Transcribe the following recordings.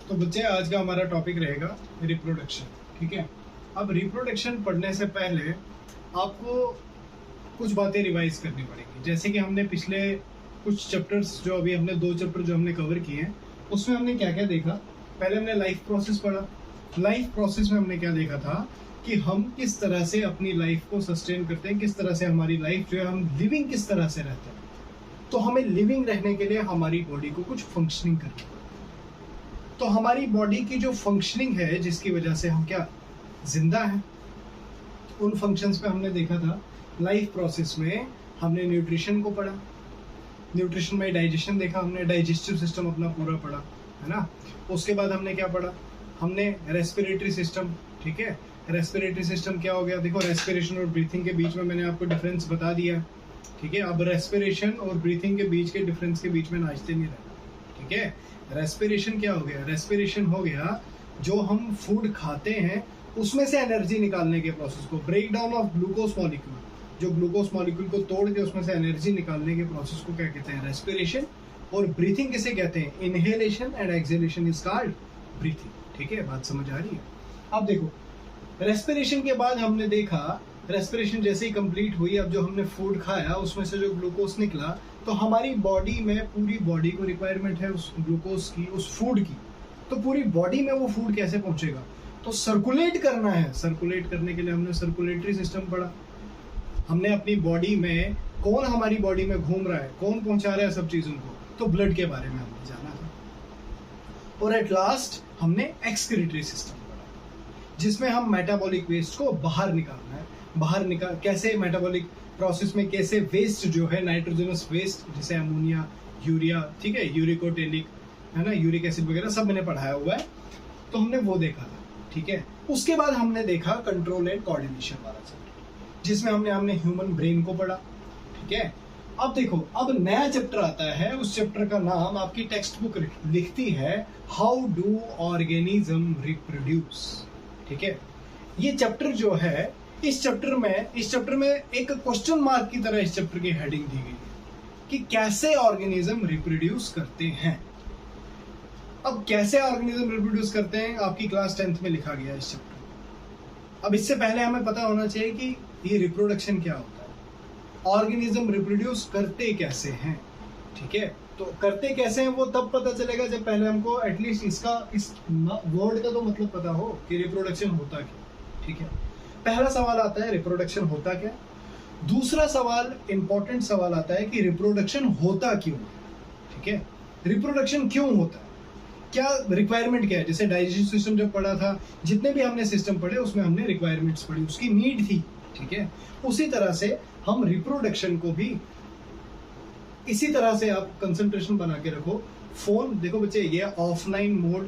तो बच्चे आज का हमारा टॉपिक रहेगा रिप्रोडक्शन। ठीक है, अब रिप्रोडक्शन पढ़ने से पहले आपको कुछ बातें रिवाइज करनी पड़ेगी। जैसे कि हमने पिछले कुछ चैप्टर्स जो अभी हमने 2 चैप्टर जो हमने कवर किए हैं उसमें हमने क्या क्या देखा। पहले हमने लाइफ प्रोसेस पढ़ा। लाइफ प्रोसेस में हमने क्या देखा था कि हम किस तरह से अपनी लाइफ को सस्टेन करते हैं, किस तरह से हमारी लाइफ जो है हम लिविंग किस तरह से रहते हैं। तो हमें लिविंग रहने के लिए हमारी बॉडी को कुछ फंक्शनिंग करनी है। तो हमारी बॉडी की जो फंक्शनिंग है जिसकी वजह से हम क्या जिंदा हैं, उन फंक्शंस पे हमने देखा था। लाइफ प्रोसेस में हमने न्यूट्रिशन को पढ़ा, न्यूट्रिशन में डाइजेशन देखा हमने, डाइजेस्टिव सिस्टम अपना पूरा पढ़ा, है ना। उसके बाद हमने क्या पढ़ा, हमने रेस्पिरेटरी सिस्टम। ठीक है, रेस्पिरेटरी सिस्टम क्या हो गया, देखो रेस्पिरेशन और ब्रीथिंग के बीच में मैंने आपको डिफरेंस बता दिया। ठीक है, अब रेस्पिरेशन और ब्रीथिंग के बीच के डिफरेंस के बीच में नाचते नहीं रहना। ठीक है, रेस्पिरेशन क्या हो गया, रेस्पिरेशन हो गया जो हम फूड खाते हैं उसमें से एनर्जी निकालने के प्रोसेस को, break down of glucose molecule, जो ग्लूकोज मॉलिक्यूल को तोड़ के उसमें से एनर्जी निकालने के प्रोसेस को क्या कहते हैं, रेस्पिरेशन। और ब्रीथिंग किसे कहते हैं, inhalation and exhalation is called breathing. ठीक है, बात समझ आ रही है। अब देखो रेस्पिरेशन के बाद हमने देखा, रेस्पिरेशन जैसे ही कंप्लीट हुई, अब जो हमने फूड खाया उसमें से जो ग्लूकोज निकला, तो हमारी बॉडी में, पूरी बॉडी को रिक्वायरमेंट है उस ग्लूकोज की, उस फूड की। तो पूरी बॉडी में वो फूड कैसे पहुंचेगा, तो सर्कुलेट करना है। सर्कुलेट करने के लिए हमने सर्कुलेटरी सिस्टम पढ़ा। हमने अपनी बॉडी में, कौन हमारी बॉडी में घूम रहा है, कौन पहुंचा रहा है सब चीजों को, तो ब्लड के बारे में हमने जाना था। और एट लास्ट हमने एक्सक्रीटरी सिस्टम पढ़ा जिसमें हम मेटाबॉलिक वेस्ट को बाहर निकालना है। कैसे मेटाबॉलिक प्रोसेस में कैसे वेस्ट जो है, नाइट्रोजनस वेस्ट जैसे अमोनिया, यूरिया, ठीक है, यूरिकोटेलिक, है ना, यूरिक एसिड वगैरह सब मैंने पढ़ाया हुआ है, तो हमने वो देखा था। ठीक है, उसके बाद हमने देखा कंट्रोल एंड कोऑर्डिनेशन वाला चैप्टर जिसमें हमने ह्यूमन ब्रेन को पढ़ा। ठीक है, अब देखो अब नया चैप्टर आता है, उस चैप्टर का नाम आपकी टेक्स्ट बुक लिखती है हाउ डू ऑर्गेनिज्म रिप्रोड्यूस। ठीक है, ये चैप्टर जो है, इस चैप्टर में एक क्वेश्चन मार्क की तरह इस चैप्टर की हेडिंग दी गई है कि कैसे ऑर्गेनिज्म रिप्रोड्यूस करते हैं। अब कैसे ऑर्गेनिज्म रिप्रोड्यूस करते हैं आपकी क्लास 10th में लिखा गया इस चैप्टर। अब इससे पहले हमें पता होना चाहिए कि ये रिप्रोडक्शन क्या होता है, ऑर्गेनिज्म रिप्रोड्यूस करते कैसे हैं। ठीक है, तो करते कैसे हैं वो तब पता चलेगा जब पहले हमको एटलीस्ट इस वर्ड का तो मतलब पता हो कि रिप्रोडक्शन होता क्या। ठीक है, पहला सवाल आता है रिप्रोडक्शन होता क्या। दूसरा सवाल, इंपॉर्टेंट सवाल आता है कि रिप्रोडक्शन होता क्यों। ठीक है, रिप्रोडक्शन क्यों होता है, क्या रिक्वायरमेंट क्या है। जैसे डाइजेस्टिव सिस्टम जब पढ़ा था, जितने भी हमने सिस्टम पढ़े उसमें हमने रिक्वायरमेंट्स पढ़ी, उसकी नीड थी। ठीक है, उसी तरह से हम रिप्रोडक्शन को भी इसी तरह से आप कंसंट्रेशन बना के रखो। फोन देखो बच्चे, ये ऑफलाइन मोड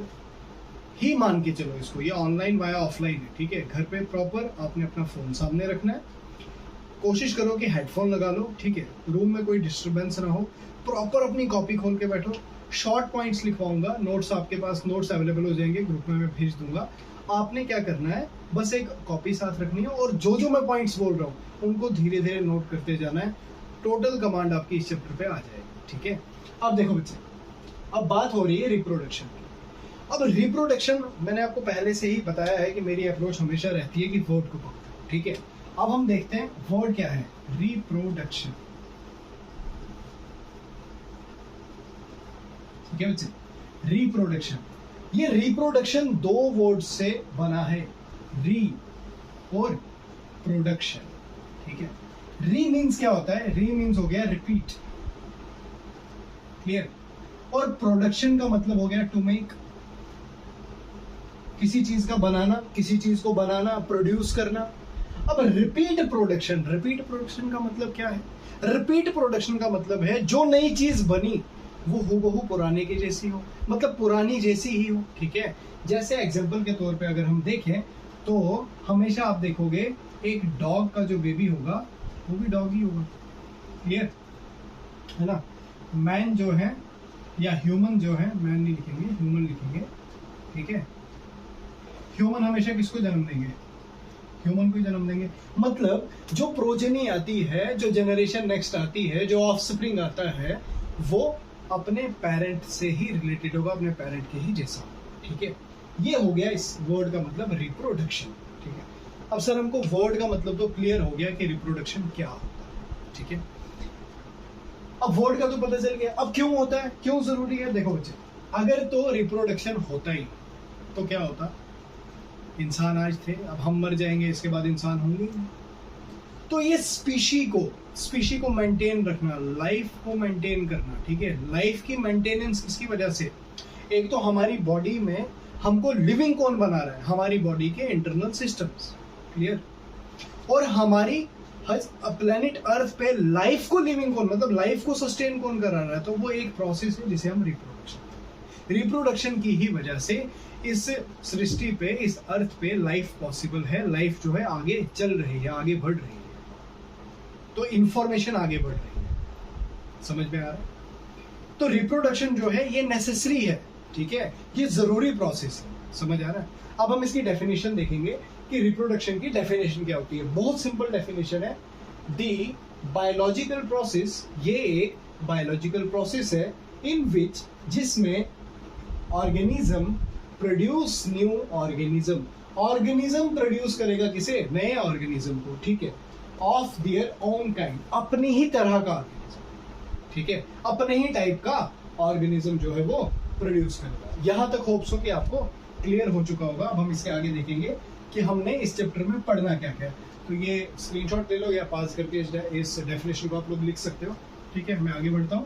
ही मान के चलो इसको, ये ऑनलाइन वाया ऑफलाइन है। ठीक है, घर पे प्रॉपर आपने अपना फोन सामने रखना है, कोशिश करो कि हेडफोन लगा लो। ठीक है, रूम में कोई डिस्टरबेंस ना हो, प्रॉपर अपनी कॉपी खोल के बैठो। शॉर्ट पॉइंट्स लिखवाऊंगा, नोट्स आपके पास नोट्स अवेलेबल हो जाएंगे, ग्रुप में मैं भेज दूंगा। आपने क्या करना है, बस एक कॉपी साथ रखनी है और जो मैं पॉइंट्स बोल रहा हूँ उनको धीरे धीरे नोट करते जाना है। टोटल कमांड आपकी इस चैप्टर पे आ जाएगी। ठीक है, अब देखो बच्चे, अब बात हो रही है रिप्रोडक्शन की। अब रिप्रोडक्शन मैंने आपको पहले से ही बताया है कि मेरी अप्रोच हमेशा रहती है कि वर्ड को पकड़ो। ठीक है, अब हम देखते हैं वर्ड क्या है, रिप्रोडक्शन। ठीक है बच्चे, रिप्रोडक्शन, ये रिप्रोडक्शन 2 वर्ड से बना है, री और प्रोडक्शन। ठीक है, री मीन्स क्या होता है, री मीन्स हो गया रिपीट, क्लियर। और प्रोडक्शन का मतलब हो गया टू मेक, किसी चीज का बनाना, किसी चीज को बनाना, प्रोड्यूस करना। अब रिपीट प्रोडक्शन का मतलब क्या है, रिपीट प्रोडक्शन का मतलब है जो नई चीज बनी वो हूबहू पुराने की जैसी हो, मतलब पुरानी जैसी ही हो। ठीक है, जैसे एग्जांपल के तौर पे अगर हम देखें तो हमेशा आप देखोगे एक डॉग का जो बेबी होगा वो भी डॉग ही होगा, क्लियर है ना। मैन जो है या ह्यूमन जो है, मैन नहीं लिखेंगे, ह्यूमन लिखेंगे। ठीक है, ह्यूमन हमेशा किसको जन्म देंगे, ह्यूमन को ही जन्म देंगे। मतलब जो प्रोजेनी आती है, जो जनरेशन नेक्स्ट आती है, जो ऑफस्प्रिंग आता है, वो अपने पेरेंट से ही रिलेटेड होगा, अपने पेरेंट के ही जैसा। ठीक है, ये हो गया इस वर्ड का मतलब रिप्रोडक्शन। ठीक है, अब सर हमको वर्ड का मतलब तो क्लियर हो गया कि रिप्रोडक्शन क्या होता है। ठीक है, अब वर्ड का तो पता चल गया, अब क्यों होता है, क्यों जरूरी है। देखो बच्चे, अगर तो रिप्रोडक्शन होता ही तो क्या होता, इंसान आज थे, अब हम मर जाएंगे, इसके बाद इंसान होंगे। तो ये स्पीशी को मेंटेन रखना, लाइफ को मेंटेन करना, ठीक है, लाइफ की मेंटेनेंस किसकी वजह से, एक तो हमारी बॉडी में हमको लिविंग कौन बना रहा है, हमारी बॉडी के इंटरनल सिस्टम्स, क्लियर, और हमारी प्लेनेट अर्थ पे लाइफ को लिविंग कौन, मतलब लाइफ को सस्टेन कौन करा रहा है, तो वो एक प्रोसेस है जिसे हम रिप्रोडक्शन की ही वजह से इस सृष्टि पे, इस अर्थ पे लाइफ पॉसिबल है, लाइफ जो है आगे चल रही है, आगे बढ़ रही है, तो इंफॉर्मेशन आगे बढ़ रही है। समझ में आ रहा है? तो रिप्रोडक्शन जो है ये नेसेसरी है, ठीक है, ये जरूरी प्रोसेस है। समझ आ रहा है? अब हम इसकी डेफिनेशन देखेंगे कि रिप्रोडक्शन की डेफिनेशन क्या होती है। बहुत सिंपल डेफिनेशन है, दी बायोलॉजिकल प्रोसेस, ये एक बायोलॉजिकल प्रोसेस है इन विच, जिसमें organism produce new organism, organism produce करेगा किसे, नए ऑर्गेनिज्म को, ठीक है, ऑफ देयर ओन काइंड, अपनी ही तरह का ऑर्गेनिज्म, ठीक है, अपने ही टाइप का ऑर्गेनिज्म जो है वो प्रोड्यूस करेगा। यहां तक होप्स हो कि आपको क्लियर हो चुका होगा। अब हम इसके आगे देखेंगे कि हमने इस चैप्टर में पढ़ना क्या क्या। तो ये स्क्रीनशॉट ले लो या पास करके इस डेफिनेशन को आप लोग लिख सकते हो। ठीक है, मैं आगे बढ़ता हूं।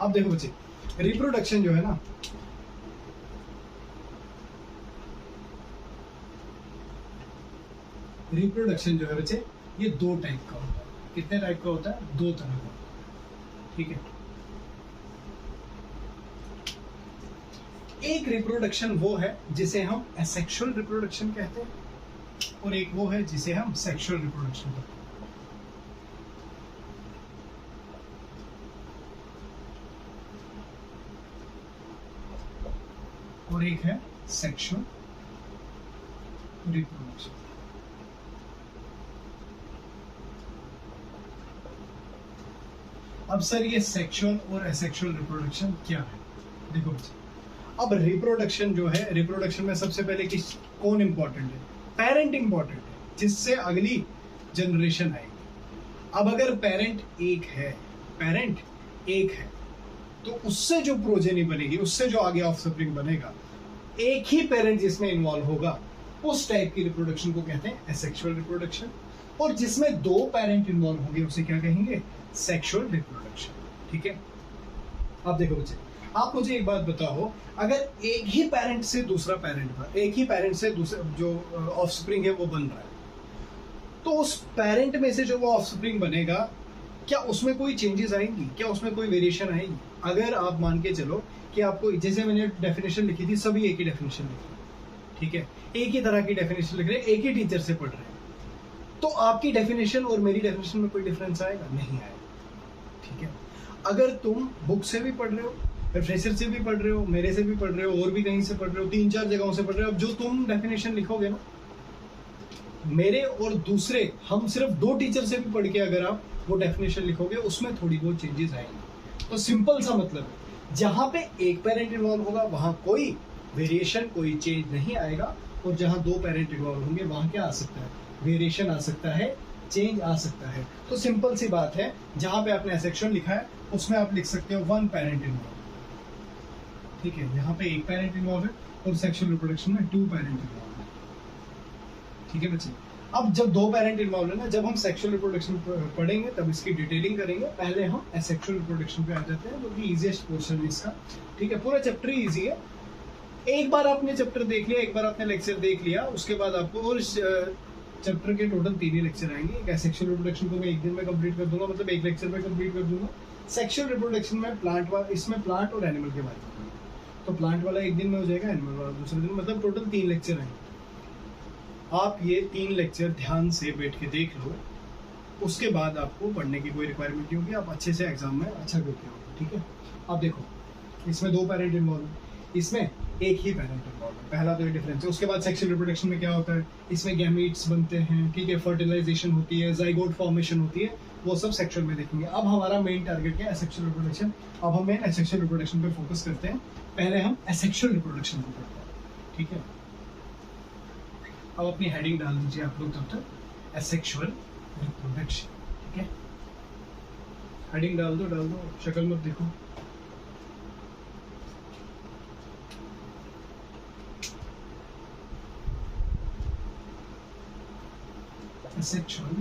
अब देखो बच्चे, रिप्रोडक्शन जो है ना, रिप्रोडक्शन जो है बच्चे, ये दो टाइप का होता है। कितने टाइप का होता है? दो तरह का। ठीक है, एक रिप्रोडक्शन वो है जिसे हम एसेक्सुअल रिप्रोडक्शन कहते हैं, और एक वो है जिसे हम सेक्सुअल रिप्रोडक्शन कहते हैं। और एक है सेक्सुअल रिप्रोडक्शन। अब सर ये सेक्सुअल और एसेक्सुअल रिप्रोडक्शन क्या है? देखो बच्चे, अब रिप्रोडक्शन जो है, रिप्रोडक्शन में सबसे पहले कौन इंपॉर्टेंट है? पेरेंट इंपॉर्टेंट है, जिससे अगली जनरेशन आएगी। अब अगर पेरेंट एक है तो उससे जो प्रोजेनी बनेगी, उससे जो आगे ऑफस्प्रिंग बनेगा, एक ही पेरेंट जिसमें इन्वॉल्व होगा, उस टाइप की रिप्रोडक्शन को कहते हैं एसेक्सुअल रिप्रोडक्शन। और जिसमें दो पेरेंट इन्वॉल्व होंगे उसे क्या कहेंगे? Sexual reproduction. ठीक है, अब देखो बच्चे, आप मुझे एक बात बताओ, अगर एक ही पेरेंट से दूसरा पेरेंट, एक ही पेरेंट से दूसरा जो ऑफस्प्रिंग है वो बन रहा है, तो उस पेरेंट में से जो वो ऑफस्प्रिंग बनेगा, क्या उसमें कोई चेंजेस आएंगी? क्या उसमें कोई वेरिएशन आएगी? अगर आप मान के चलो कि आपको, जैसे मैंने डेफिनेशन लिखी थी, सभी एक ही डेफिनेशन लिखी, ठीक है, एक ही तरह की डेफिनेशन लिख रहे हैं, एक ही टीचर से पढ़ रहे हैं, तो आपकी डेफिनेशन और मेरी डेफिनेशन में कोई डिफरेंस आएगा? नहीं आएगा। ठीक है, अगर तुम बुक से भी पढ़ रहे हो, रिफ्रेशर से भी पढ़ रहे हो, मेरे से भी पढ़ रहे हो, और भी कहीं से पढ़ रहे हो, 3-4 जगहों से पढ़ रहे हो, अब जो तुम डेफिनेशन लिखोगे ना, मेरे और दूसरे, हम सिर्फ 2 टीचर से भी पढ़ के अगर आप वो डेफिनेशन लिखोगे, उसमें थोड़ी बहुत चेंजेस आएंगे। तो सिंपल सा मतलब है, जहां पे एक पेरेंट इन्वॉल्व होगा वहां कोई वेरिएशन, कोई चेंज नहीं आएगा, और जहां 2 पेरेंट इन्वॉल्व होंगे वहां क्या आ सकता है? वेरिएशन आ सकता है, चेंज आ सकता है। तो सिंपल सी बात है, जहां पे आपने एसेक्सुअल लिखा है उसमें आप लिख सकते हो 1 पेरेंट इन्वॉल्व। ठीक है, यहाँ पे 1 पेरेंट इन्वॉल्व है, और सेक्सुअल रिप्रोडक्शन में 2 पेरेंट इन्वॉल्व है। ठीक है बच्चे, अब जब 2 पेरेंट इन्वॉल्व है ना, जब हम सेक्सुअल रिप्रोडक्शन पढ़ेंगे तब इसकी डिटेलिंग करेंगे। पहले हम एसेक्सुअल रिप्रोडक्शन पे आ जाते हैं, जो कि इजीएस्ट पोर्शन है इसका। ठीक है, पूरा चैप्टर ही इजी है। एक बार आपने चैप्टर देख लिया, एक बार आपने लेक्चर देख लिया, उसके बाद आपको, और चैप्टर के टोटल 3 ही लेक्चर आएंगे। एक सेक्सुअल रिप्रोडक्शन को मैं 1 दिन में कंप्लीट कर दूंगा, मतलब 1 लेक्चर में कंप्लीट कर दूंगा। सेक्सुअल रिप्रोडक्शन में इसमें प्लांट और एनिमल के बारे में, तो प्लांट वाला 1 दिन में हो जाएगा, एनिमल वाला दूसरे दिन, मतलब टोटल 3 लेक्चर आएंगे। आप ये 3 लेक्चर ध्यान से बैठ के देख लो, उसके बाद आपको पढ़ने की कोई रिक्वायरमेंट नहीं होगी, आप अच्छे से एग्जाम में अच्छा करते हो। ठीक है, अब देखो, इसमें 2 पेरेंट इन्वॉल्व है, इसमें एक ही पेरेंट इन्वॉल्व है। पहला तो ये डिफरेंस है। उसके बाद सेक्सुअल रिप्रोडक्शन में क्या होता है, इसमें गैमीट्स बनते हैं, ठीक है, फर्टिलाइजेशन होती है, जाइगोट फॉर्मेशन होती है, वो सब सेक्सुअल में देखेंगे। अब हमारा मेन टारगेट क्या है, एसेक्सुअल रिप्रोडक्शन। अब हम मेन एसेक्सुअल रिप्रोडक्शन पे फोकस करते हैं। पहले हम एसेक्सुअल रिप्रोडक्शन को करते हैं, ठीक है। अब अपनी हेडिंग डाल दीजिए आप लोग तब तक, एसेक्सुअल रिप्रोडक्शन, ठीक है। हेडिंग डाल दो, शक्ल मत देखो। Asexual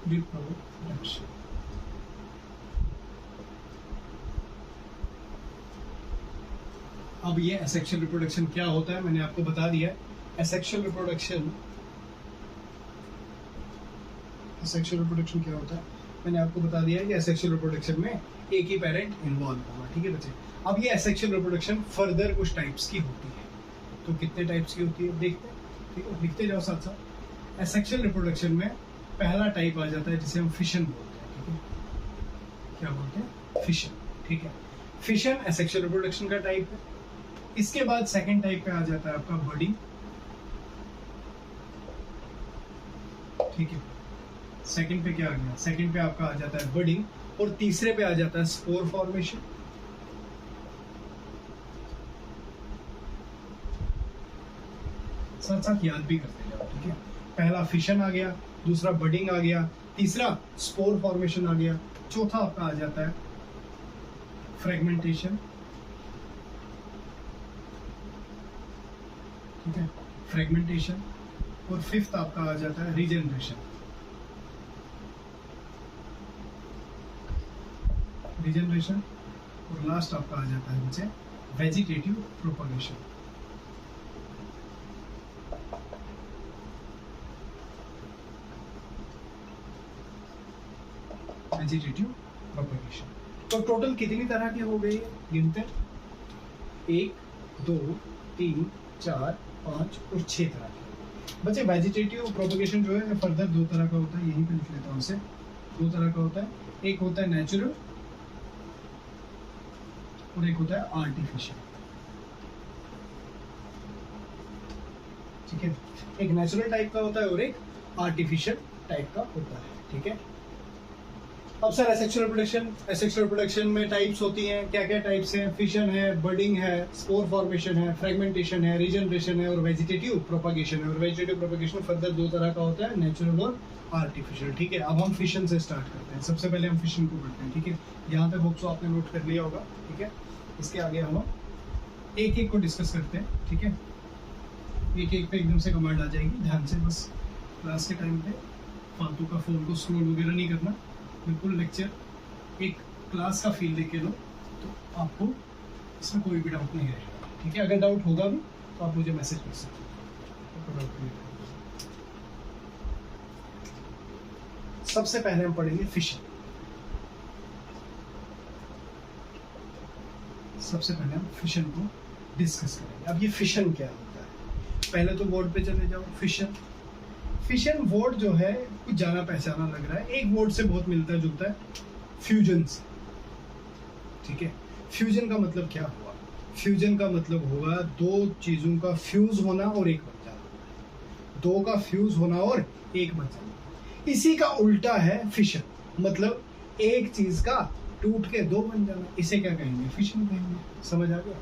reproduction। अब ये asexual reproduction क्या होता है मैंने आपको बता दिया है। asexual reproduction क्या होता है मैंने आपको बता दिया है कि asexual reproduction में एक ही पेरेंट इन्वॉल्व होगा, ठीक है बच्चे। अब ये asexual reproduction फर्दर कुछ टाइप्स की होती है, तो कितने टाइप्स की होती है देखते हैं, ठीक है, लिखते जाओ साथ साथ। एसेक्सुअल रिप्रोडक्शन में पहला टाइप आ जाता है जिसे हम फिशन बोलते हैं, ठीक है। क्या बोलते हैं, फिशन, ठीक है। फिशन एसेक्सुअल रिप्रोडक्शन का टाइप है। इसके बाद सेकंड टाइप पे आ जाता है आपका बडिंग, ठीक है। सेकंड पे क्या आ गया, सेकंड पे आपका आ जाता है बडिंग, और तीसरे पे आ जाता है स्पोर फॉर्मेशन। साथ साथ याद भी करते जाओ, ठीक है। पहला फिशन आ गया, दूसरा बडिंग आ गया, तीसरा स्पोर फॉर्मेशन आ गया, चौथा आपका आ जाता है फ्रेगमेंटेशन, ठीक है, फ्रेगमेंटेशन, और फिफ्थ आपका आ जाता है रीजनरेशन। और लास्ट आपका आ जाता है नीचे वेजिटेटिव प्रोपगेशन। Vegetative propagation. तो टोटल कितनी तरह के हो गए गिनते हैं, 1 2 3 4 5 और 6 तरह के। बच्चे वेजिटेटिव प्रोपगेशन जो है फर्दर 2 तरह का होता है, यहीं पे लिख लेता हूँ उसे। 2 तरह का होता है, एक होता है नेचुरल और एक होता है आर्टिफिशियल, ठीक है। एक नेचुरल टाइप का होता है और एक आर्टिफिशियल टाइप का होता है, ठीक है। अब सर एसेक्सुअल रिप्रोडक्शन में टाइप्स होती हैं, क्या क्या टाइप्स हैं, फिशन है, बडिंग है, स्पोर फॉर्मेशन है, फ्रेगमेंटेशन है, रीजनरेशन है और वेजिटेटिव प्रोपगेशन है। और वेजिटेटिव प्रोपगेशन फर्दर 2 तरह का होता है, नेचुरल और आर्टिफिशियल, ठीक है। अब हम फिशन से स्टार्ट करते हैं। सबसे पहले हम फिशन को पढ़ते हैं, ठीक है। यहाँ तक होप सो आपने नोट कर लिया होगा, ठीक है। इसके आगे हम एक एक को डिस्कस करते हैं, ठीक है। एक एक पे एकदम से कमांड आ जाएगी, ध्यान से बस क्लास के टाइम पे फालतू का फोन को स्क्रॉल वगैरह नहीं करना, बिल्कुल लेक्चर एक क्लास का फील लेके लो, तो आपको इसमें कोई भी डाउट नहीं रहेगा, ठीक है। अगर डाउट होगा भी तो आप मुझे मैसेज कर सकते हो। सबसे पहले हम पढ़ेंगे फिशन। सबसे पहले हम फिशन को डिस्कस करेंगे। अब ये फिशन क्या होता है, पहले तो वर्ड पे चले जाओ। फिशन वर्ड जो है कुछ जाना पहचाना लग रहा है, एक वर्ड से बहुत मिलता जुलता है, फ्यूजन से, ठीक है। फ्यूजन का मतलब क्या हुआ, फ्यूजन का मतलब होगा 2 चीजों का फ्यूज होना और एक बन जाना, 2 का फ्यूज होना और एक बन जाना। इसी का उल्टा है फिशन, मतलब एक चीज का टूट के 2 बन जाना। इसे क्या कहेंगे, फिशन कहेंगे। समझ आ गया,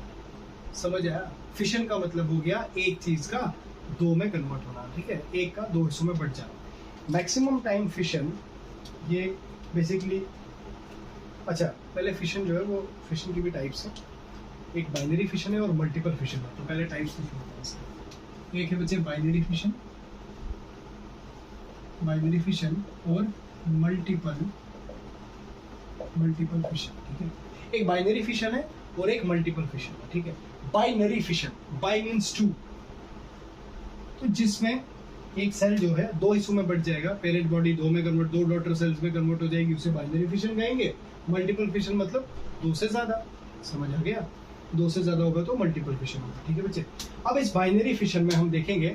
समझ आया। फिशन का मतलब हो गया एक चीज का 2 में कन्वर्ट होना, ठीक है, एक का 2 हिस्सों में बढ़ जाना। मैक्सिमम टाइम फिशन ये बेसिकली, अच्छा पहले फिशन जो है वो, फिशन की भी टाइप्स है, एक बाइनरी फिशन है और मल्टीपल फिशन है। तो पहले टाइप्स लिख लेते हैं इसके। एक है बच्चे बाइनरी फिशन और मल्टीपल फिशन, ठीक है। एक बाइनरी फिशन है और एक मल्टीपल फिशन है, ठीक है। बाइनरी फिशन, बाई मीन्स 2, तो जिसमें एक सेल जो है 2 हिस्सों में बढ़ जाएगा, पेरेंट बॉडी 2 में कन्वर्ट, 2 डॉटर सेल्स में कन्वर्ट हो जाएगी, उसे बाइनरी फिशन कहेंगे। मल्टीपल फिशन मतलब 2 से ज्यादा, समझ आ गया, 2 से ज्यादा होगा तो मल्टीपल फिशन होगा, ठीक है बच्चे। अब इस बाइनरी फिशन में हम देखेंगे,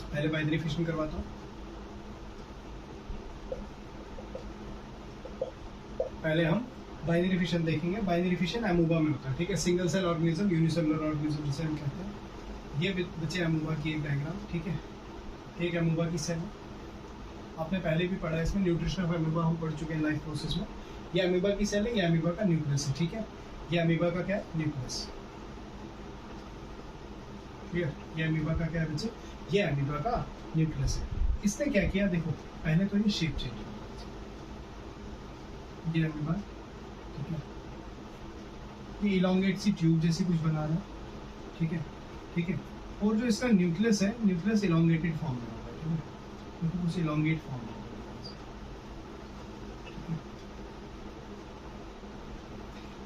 पहले बाइनरी फिशन करवाता हूं। पहले हम बाइनरी फिशन देखेंगे। बाइनरी फिशन अमूबा में होता है, ठीक है। Single cell organism, unicellular organism जिसे हम कहते हैं। ये बच्चे अमूबा की एक डायग्राम, ठीक है। एक अमूबा की सेल है, आपने पहले भी पढ़ा है इसमें, न्यूट्रिशन ऑफ अमीबा हम पढ़ चुके हैं लाइफ प्रोसेस में। ये अमीबा की सेल है, ये अमीबा का न्यूक्लियस है, ठीक है। ये अमीबा का क्या है? न्यूक्लियस। क्लियर? ये अमीबा का क्या है बच्चे? ये अमीबा का न्यूक्लियस है। इसने क्या किया देखो, पहले तो ये शेप चेंज, ये अमीबा, ठीक है। ये इलॉन्गेट सी ट्यूब जैसी कुछ बना रहा है, ठीक है, ठीक है। और जो इसका न्यूक्लियस है, न्यूक्लियस इलॉन्गेटेड फॉर्म में होगा, ठीक है, क्योंकि कुछ इलॉन्गेट फॉर्म में।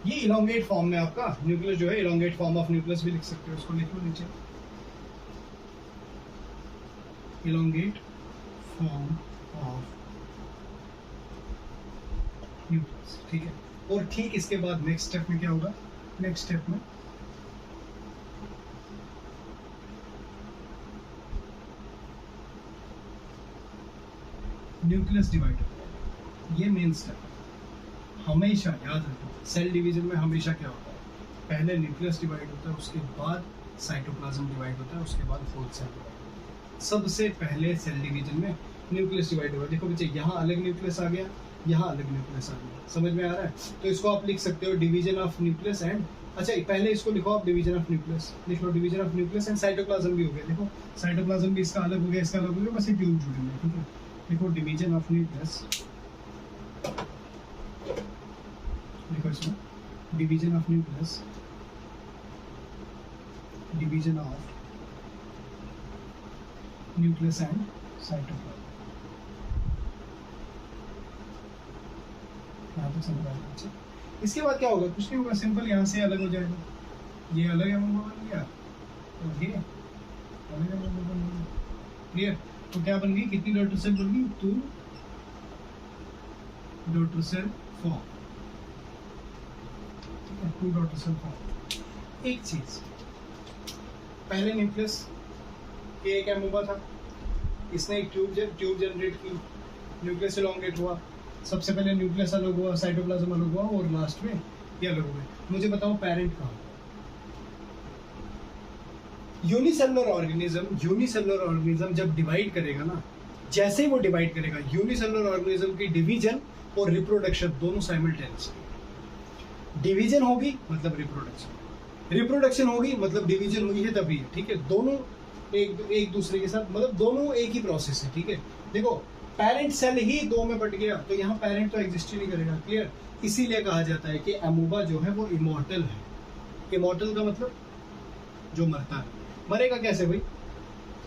ये इलॉन्गेट फॉर्म में आपका न्यूक्लियस जो है, इलॉन्गेट फॉर्म ऑफ न्यूक्लियस भी लिख सकते हो, इसको लिख लो नीचे, इलॉन्गेट फॉर्म ऑफ न्यूक्लियस, ठीक है। और ठीक इसके बाद नेक्स्ट स्टेप में क्या होगा? नेक्स्ट स्टेप में न्यूक्लियस डिवाइड होगा, ये मेन स्टेप है। हमेशा याद रखो, सेल डिवीजन में हमेशा क्या होता है? पहले न्यूक्लियस डिवाइड होता है, उसके बाद साइटोप्लाज्म डिवाइड होता है, उसके बाद होल सेल डिवाइड होता है। सबसे पहले सेल डिवीजन में न्यूक्लियस डिवाइड होगा। देखो बच्चे, यहाँ अलग न्यूक्लियस आ गया, यहाँ अलग न्यूक्लियस आ गया, समझ में आ रहा है? तो इसको आप लिख सकते हो डिवीजन ऑफ न्यूक्लियस एंड, अच्छा पहले इसको लिखो आप, डिवीजन ऑफ न्यूक्लियस लिख लो, division of nucleus and cytoplasm भी हो गया। देखो साइटोप्लाज्म भी इसका अलग हो गया, इसका अलग हो गया, बस ये ट्यूब जुड़े हुए, ठीक है। देखो डिवीजन ऑफ न्यूक्लियस, देखो इसमें division of nucleus, division of nucleus and cytoplasm, यहाँ तक समझ आ रहा है। इसके बाद क्या होगा? कुछ नहीं होगा, सिंपल यहाँ से अलग हो जाएगा, ये अलग है बन गया, और ये अलग है बन गया। क्लियर? तो क्या बन गई? कितनी डॉटर सेल बन गई? 2 डॉटर सेल फॉर्म, ठीक है, 2 डॉटर सेल फॉर्म। एक चीज, पहले न्यूक्लियस, ये एक अमूबा था, इसने एक ट्यूब जनरेट की, न्यूक्लियस इलॉन्गेट हुआ, सबसे पहले न्यूक्लियस अलग हुआ, साइटोप्लाज्म अलग हुआ, और लास्ट में ये अलग हुए। मुझे बताओ पेरेंट कहाँ? यूनिसेलुलर ऑर्गेनिज्म जब डिवाइड करेगा ना, जैसे ही वो डिवाइड करेगा, यूनिसेलुलर ऑर्गेनिज्म की डिवीजन और रिप्रोडक्शन दोनों साइमल्टेनियसली। डिवीजन होगी मतलब रिप्रोडक्शन, रिप्रोडक्शन होगी मतलब डिवीजन हुई है तभी है, ठीक है। दोनों एक दूसरे के साथ, मतलब दोनों एक ही प्रोसेस है, ठीक है। देखो पेरेंट सेल ही 2 में बट गया, तो यहाँ पेरेंट तो एग्जिस्ट ही नहीं करेगा। क्लियर? इसीलिए कहा जाता है कि अमूबा जो है वो इमॉर्टल है। इमॉर्टल का मतलब जो मरता है। मरेगा कैसे भाई?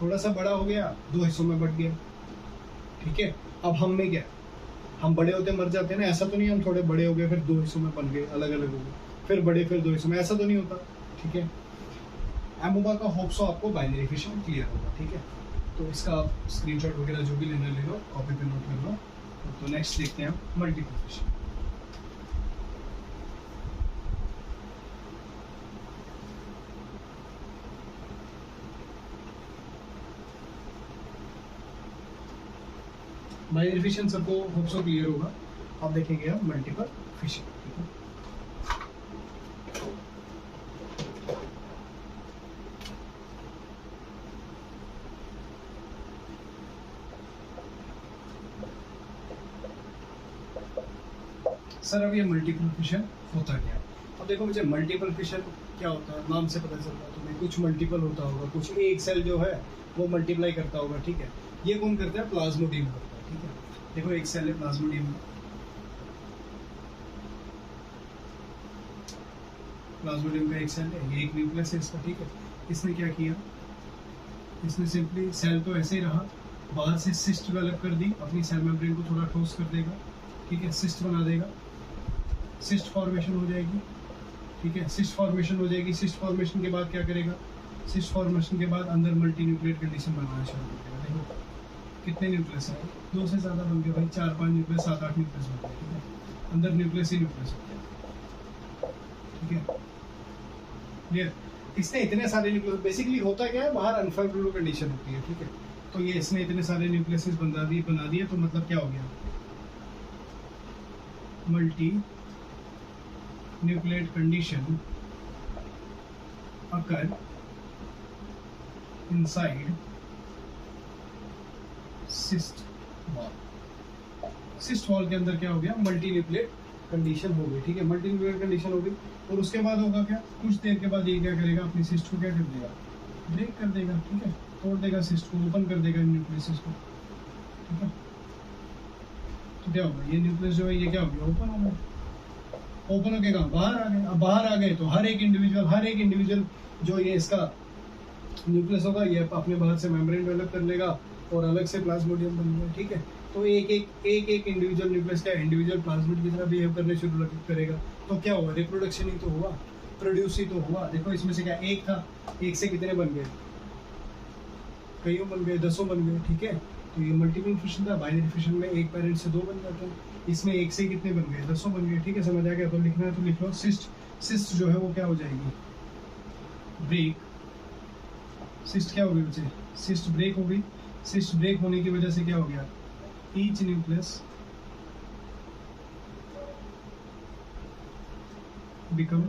थोड़ा सा बड़ा हो गया, 2 हिस्सों में बट गया, ठीक है। अब हम में क्या, हम बड़े होते मर जाते हैं ना, ऐसा तो नहीं हम थोड़े बड़े हो गए फिर 2 हिस्सों में बन गए, अलग अलग हो गए, फिर बड़े फिर 2 हिस्सों में, ऐसा तो नहीं होता, ठीक है। अमूबा का होप सो आपको बाइनरी फिशन क्लियर होगा, ठीक है। तो इसका आप स्क्रीनशॉट वगैरह जो भी लेना ले लो, कॉपी पे नोट कर लो। तो नेक्स्ट देखते हैं हम मल्टीपल फिशन। बाइनरी फिशन सबको होप सो क्लियर होगा। अब देखेंगे हम मल्टीपल फिशन, ठीक है। सर अब ये मल्टीपल फिशन होता क्या? अब देखो मुझे मल्टीपल फिशन क्या होता है, नाम से पता चल रहा है तुम्हें, कुछ मल्टीपल होता होगा, कुछ एक सेल जो है वो मल्टीप्लाई करता होगा, ठीक है। ये कौन करता है? प्लाज्मोडियम करता है, ठीक है। देखो एक सेल है प्लाज्मोडियम, प्लाज्मोडियम का एक सेल है, ये एक न्यूक्लियस है इसका, ठीक है। इसने क्या किया? इसने सिंपली, सेल तो ऐसे ही रहा, बाहर से सिस्ट डेवलप कर दी, अपनी सेल मेम्ब्रेन को थोड़ा ठोस कर देगा, ठीक है, सिस्ट बना देगा, सिस्ट फॉर्मेशन हो जाएगी, ठीक है। सिस्ट फॉर्मेशन हो जाएगी, सिस्ट फॉर्मेशन के बाद क्या करेगा? सिस्ट फॉर्मेशन के बाद अंदर मल्टी न्यूक्लिएट कंडीशन बनाना शुरू कर देगा। देखो कितने न्यूक्लियस है? 2 से ज़्यादा बन गए भाई, 4-5 न्यूक्लियस, 7-8 न्यूक्लियस बन गए, ठीक है। अंदर न्यूक्लियस ही न्यूक्लियस होते हैं, ठीक है। क्लियर? इसने इतने सारे न्यूक्लियस, बेसिकली होता क्या है, बाहर अनफेवरेबल कंडीशन होती है, ठीक है। तो ये इसने इतने सारे न्यूक्लियस बना दिए, तो मतलब क्या हो गया? Multi nucleate condition occur inside cyst wall. cyst wall के अंदर क्या हो गया, मल्टी न्यूक्लिएट कंडीशन हो गई, ठीक है, मल्टी न्यूक्लिएट कंडीशन हो गई। और उसके बाद होगा क्या, कुछ देर के बाद ये क्या करेगा, अपनी सिस्ट को क्या कर देगा, ब्रेक कर देगा, ठीक है, तोड़ देगा सिस्ट को, ओपन कर देगा न्यूक्लियस को, ठीक है। तो क्या होगा, ये न्यूक्लियस जो है ये क्या हो गया, ओपन हो गया, ओपन होके कहाँ, बाहर आ गए। अब बाहर आ गए तो हर एक इंडिविजुअल जो ये इसका न्यूक्लियस होगा ये अपने बाहर से मेम्ब्रेन डेवलप कर लेगा और अलग से प्लाज्मोडियम बनेगा, ठीक है। तो एक इंडिविजुअल न्यूक्लियस क्या इंडिविजुअल प्लाज्मिड की तरह बिहेव करने शुरू करेगा। तो क्या हुआ, रिप्रोडक्शन ही तो हुआ, प्रोड्यूस ही तो हुआ। देखो इसमें से क्या एक था, एक से कितने बन गए, कईयों बन गए, दसों बन गए, ठीक है। तो ये मल्टीपल फिशन था, बाइनरी फिशन में एक पेरेंट से दो बन जाते हैं, इसमें एक से कितने बन गए, दसों बन गए, ठीक है, समझ आ गया। तो लिखना है तो लिख लो, सिस्ट जो है वो क्या हो जाएगी, ब्रेक। सिस्ट क्या हो गई बच्चे, सिस्ट ब्रेक हो गई। सिस्ट ब्रेक होने की वजह से क्या हो गया, each nucleus become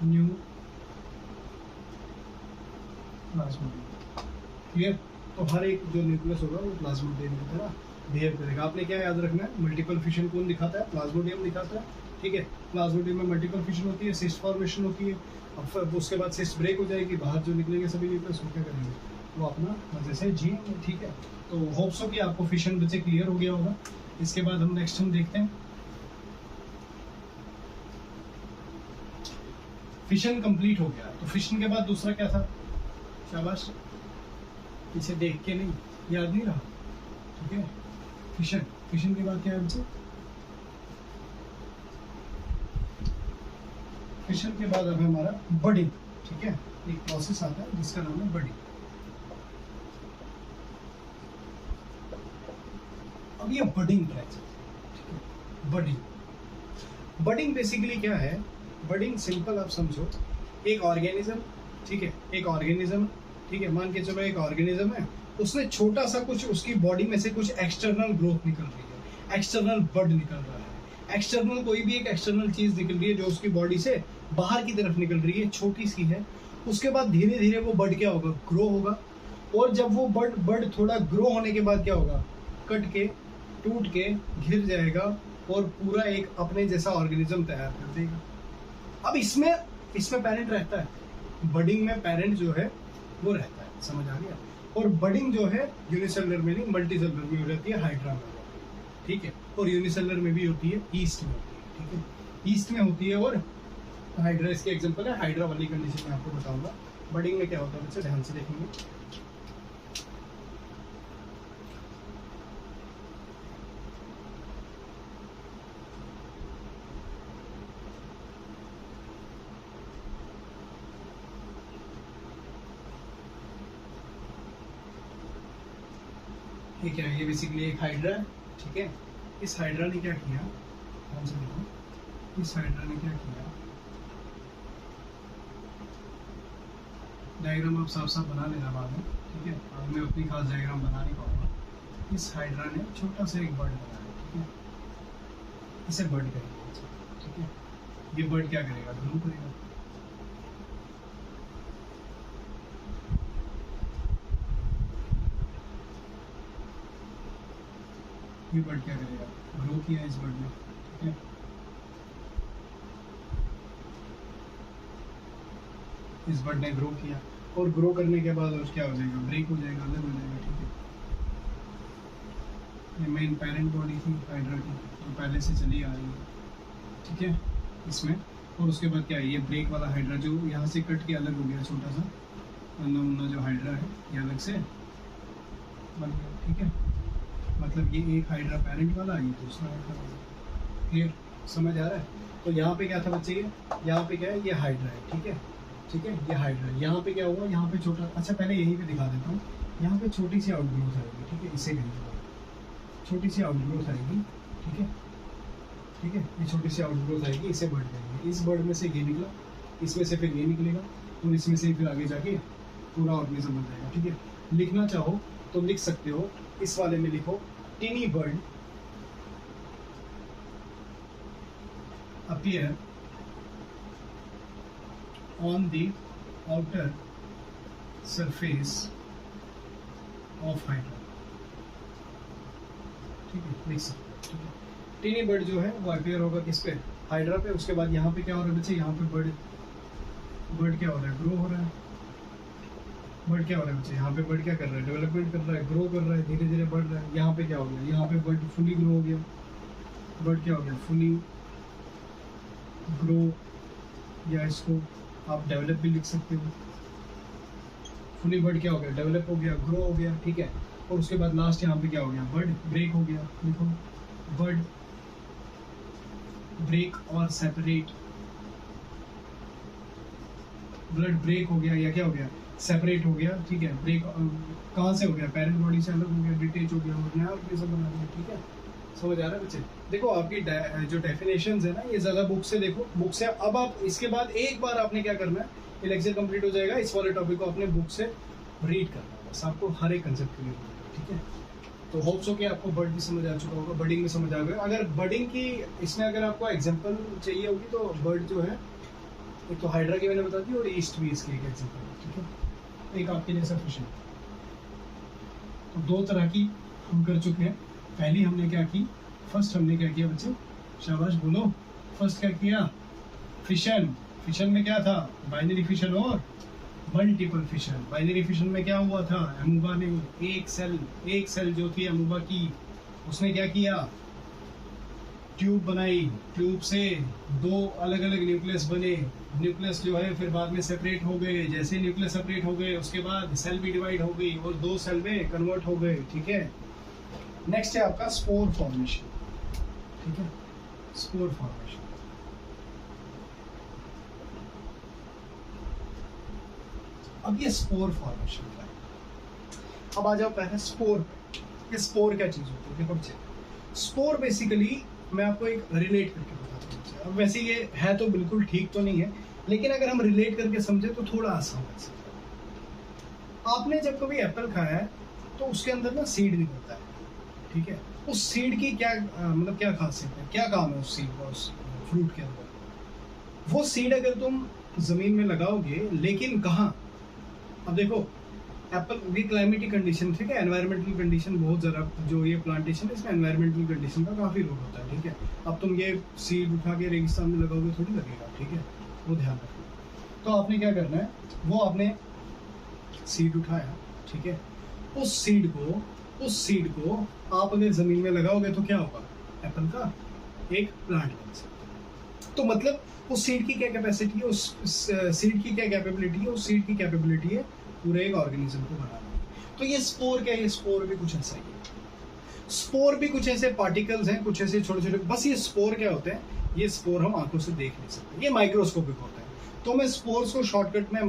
new Plasmodium, clear. तो हर एक जो न्यूक्लियस होगा वो प्लाज्मोडियम की तरह बिहेव करेगा। आपने क्या याद रखना है, मल्टीपल फिशन कौन दिखाता है, प्लाज्मोडियम दिखाता है, ठीक है। प्लाज्मोडियम में मल्टीपल फिशन होती है, सिस्ट फॉर्मेशन होती है। अब उसके बाद सिस्ट ब्रेक हो जाएगी, बाहर जो निकलेंगे सभी न्यूक्लियस वो क्या करेंगे, वो अपना मजे से जिएंगे, ठीक है। तो होप्स हो कि आपको फिशन बच्चे क्लियर हो गया होगा। इसके बाद हम नेक्स्ट देखते हैं, फिशन कंप्लीट हो गया। तो फिशन के बाद दूसरा क्या था, शाबाश, पीछे देख के नहीं, याद नहीं रहा, ठीक है। फिशन के बाद क्या है बच्चे, फिशन के बाद अब हमारा बडिंग, ठीक है। एक प्रोसेस आता है जिसका नाम है बडिंग। अब ये बडिंग क्या है, बडिंग बेसिकली क्या है, बडिंग सिंपल आप समझो, एक ऑर्गेनिज्म, ठीक है, एक ऑर्गेनिज्म, ठीक है, मान के चलो एक ऑर्गेनिज्म है, उसने छोटा सा कुछ उसकी बॉडी में से कुछ एक्सटर्नल ग्रोथ निकल रही है, एक्सटर्नल बड निकल रहा है, एक्सटर्नल कोई भी एक एक्सटर्नल चीज निकल रही है जो उसकी बॉडी से बाहर की तरफ निकल रही है, छोटी सी है। उसके बाद धीरे धीरे वो बड क्या होगा, ग्रो होगा। और जब वो बड थोड़ा ग्रो होने के बाद क्या होगा, कट के टूट के घिर जाएगा और पूरा एक अपने जैसा ऑर्गेनिज्म तैयार कर देगा। अब इसमें पेरेंट रहता है, बडिंग में पेरेंट जो है वो रहता है, समझ आ गया। और बडिंग जो है यूनिसेलुलर में नहीं मल्टी सेलुलर में हो जाती है, हाइड्रा में, ठीक है। और यूनिसेलुलर में भी होती है, ईस्ट में होती है, ठीक है, ईस्ट में होती है। और हाइड्रा इसके एग्जांपल है, हाइड्रा वाली कंडीशन में आपको बताऊंगा। बडिंग में क्या होता है बच्चे, ध्यान से देखेंगे। ठीक है, ये बेसिकली एक हाइड्रा है, ठीक है। इस हाइड्रा ने क्या किया, ध्यान से देखो, इस हाइड्रा ने क्या किया, डायग्राम आप साफ साफ बना लेना बाद में, ठीक है। अब मैं उतनी खास डायग्राम बना नहीं पाऊंगा। इस हाइड्रा ने छोटा सा एक बर्ड बनाया, ठीक है, इसे बर्ड करेगा, ठीक है। ये बर्ड क्या करेगा, ग्रो करेगा, ये बर्ड क्या करेगा, ग्रो किया इस बर्ड ने, ठीक है। इस बर्ड ने ग्रो किया और ग्रो करने के बाद और क्या हो जाएगा, ब्रेक हो जाएगा, अलग हो जाएगा, ठीक है। ये मेन पेरेंट बॉडी थी हाइड्रा की, जो पहले से चली आ रही है, ठीक है, इसमें। और उसके बाद क्या है, ये ब्रेक वाला हाइड्रा जो यहाँ से कट के अलग हो गया, छोटा सा नमूना जो हाइड्रा है ये अलग से बन गया, ठीक है। मतलब ये एक हाइड्रा पेरेंट वाला, ये दूसरा हाइड्रा वाला, क्लियर, समझ आ रहा है। तो यहाँ पे क्या था बच्चे, यहाँ पे क्या है, ये हाइड्रा है, ठीक है, ठीक है, ये हाइड्रा है। यहाँ पे क्या हुआ, यहाँ पे छोटा, अच्छा पहले यहीं पे दिखा देता हूँ, यहाँ पे छोटी सी आउटग्रोथ आएगी, ठीक है, इसे कहीं छोटी सी आउटग्रोथ आएगी, ठीक है, ठीक है, ये छोटी सी आउटग्रोथ आएगी, इसे बर्ड करेंगे। इस बर्ड में से ये निकला, इसमें से फिर ये निकलेगा और इसमें से फिर आगे जाके पूरा ऑर्गेनिज्म बन जाएगा, ठीक है। लिखना चाहो तो लिख सकते हो, इस वाले में लिखो टिनी bird, appear on the outer surface of hydra। ठीक है, देख सकते हैं। ठीक है, टीनी बर्ड जो है वो अपीयर होगा किस पे, हाइड्रा पे। उसके बाद यहाँ पे क्या हो रहा है बच्चे, यहाँ पे बर्ड क्या हो रहा है, ग्रो हो रहा है। बर्ड क्या हो रहा है बच्चे, यहाँ पे बर्ड क्या कर रहा है, डेवलपमेंट कर रहा है, ग्रो कर रहा है, धीरे धीरे बढ़ रहा है। यहाँ पे क्या हो गया, यहाँ पे बर्ड फुली ग्रो हो गया। बर्ड क्या हो गया, फुली ग्रो, या इसको आप डेवलप भी लिख सकते हो। फुली बर्ड क्या हो गया, डेवलप हो गया, ग्रो हो गया। ठीक है, और उसके बाद लास्ट यहाँ पे क्या हो गया, बर्ड ब्रेक हो गया। देखो, बर्ड ब्रेक और सेपरेट, ब्लड ब्रेक हो गया या क्या हो गया, सेपरेट हो गया। ठीक है, ब्रेक कहाँ से हो गया, पेरेंट बॉडी से अलग हो गया, डिटेच हो गया और नया ऑर्गेनिज्म बना दिया। ठीक है, समझ आ रहा है बच्चे। देखो आपकी जो डेफिनेशंस है ना, ये ज़्यादा बुक से देखो, बुक से। अब आप इसके बाद एक बार आपने क्या करना है, ये लेक्चर कंप्लीट हो जाएगा, इस वाले टॉपिक को अपने बुक से रीड करना है, बस आपको हर एक कंसेप्ट क्लियर होगा। ठीक है, तो होप्स हो कि आपको बर्ड भी समझ आ चुका होगा, बर्डिंग भी समझ आ गया। अगर बर्डिंग की इसमें अगर आपको एग्जांपल चाहिए होगी तो बर्ड जो है, एक तो हाइड्रा की मैंने बता दी और ईस्ट भी इसकी एक एग्जांपल है। ठीक है, एक आपके लिए सफिशिएंट। तो दो तरह की हम कर चुके हैं। पहली हमने क्या की, फर्स्ट हमने क्या किया बच्चे, शाबाश बोलो, फर्स्ट क्या किया, फिशन। फिशन में क्या था, बाइनरी फिशन और मल्टीपल फिशन। बाइनरी फिशन में क्या हुआ था, अमूबा ने एक सेल जो थी अमूबा की, उसने क्या किया, ट्यूब बनाई, ट्यूब से दो अलग अलग न्यूक्लियस बने। न्यूक्लियस जो है फिर बाद में सेपरेट हो गए। जैसे न्यूक्लियस सेपरेट हो गए उसके बाद सेल भी डिवाइड हो गई और दो सेल में कन्वर्ट हो गए। ठीक है, नेक्स्ट है आपका स्पोर फॉर्मेशन। ठीक है, स्पोर फॉर्मेशन। अब ये स्पोर फॉर्मेशन क्या है, अब आ जाओ पहले स्पोर। ये स्पोर क्या चीज होती है, देखो बच्चे, स्पोर बेसिकली मैं आपको एक रिलेट करके बताता हूँ। अब वैसे ये है तो बिल्कुल ठीक तो नहीं है, लेकिन अगर हम रिलेट करके समझे तो थोड़ा आसान हो सकता है। आपने जब कभी एप्पल खाया है तो उसके अंदर ना सीड निकलता है। ठीक है, उस सीड की क्या मतलब क्या खासियत है, क्या काम है उस सीड का उस फ्रूट के अंदर। वो सीड अगर तुम जमीन में लगाओगे, लेकिन कहाँ, अब देखो एप्पल भी क्लाइमेटिक कंडीशन, ठीक है, एनवायरमेंटल कंडीशन बहुत ज़रा, जो ये प्लांटेशन है इसमें एनवायरमेंटल कंडीशन का काफ़ी रोल होता है। ठीक है, अब तुम ये सीड उठा के रेगिस्तान में लगाओगे थोड़ी लगेगा। ठीक है, वो ध्यान रखना। तो आपने क्या करना है, वो आपने सीड उठाया। ठीक है, उस सीड को आप अगर ज़मीन में लगाओगे तो क्या होगा, एप्पल का एक प्लांट बन सकता है। तो मतलब उस सीड की क्या कैपेसिटी है, उस सीड की क्या कैपेबिलिटी है, उस सीड की कैपेबिलिटी है पूरे एक ऑर्गेनिज्म को बनाना। तो ये स्पोर क्या है, स्पोर भी कुछ ऐसा ही है। स्पोर भी कुछ ऐसे पार्टिकल्स हैं, कुछ ऐसे छोटे छोटे, बस ये स्पोर क्या होते हैं, ये स्पोर हम आंखों से देख नहीं सकते, ये माइक्रोस्कोपिक होता है। तो मैं स्पोर्स को शॉर्टकट में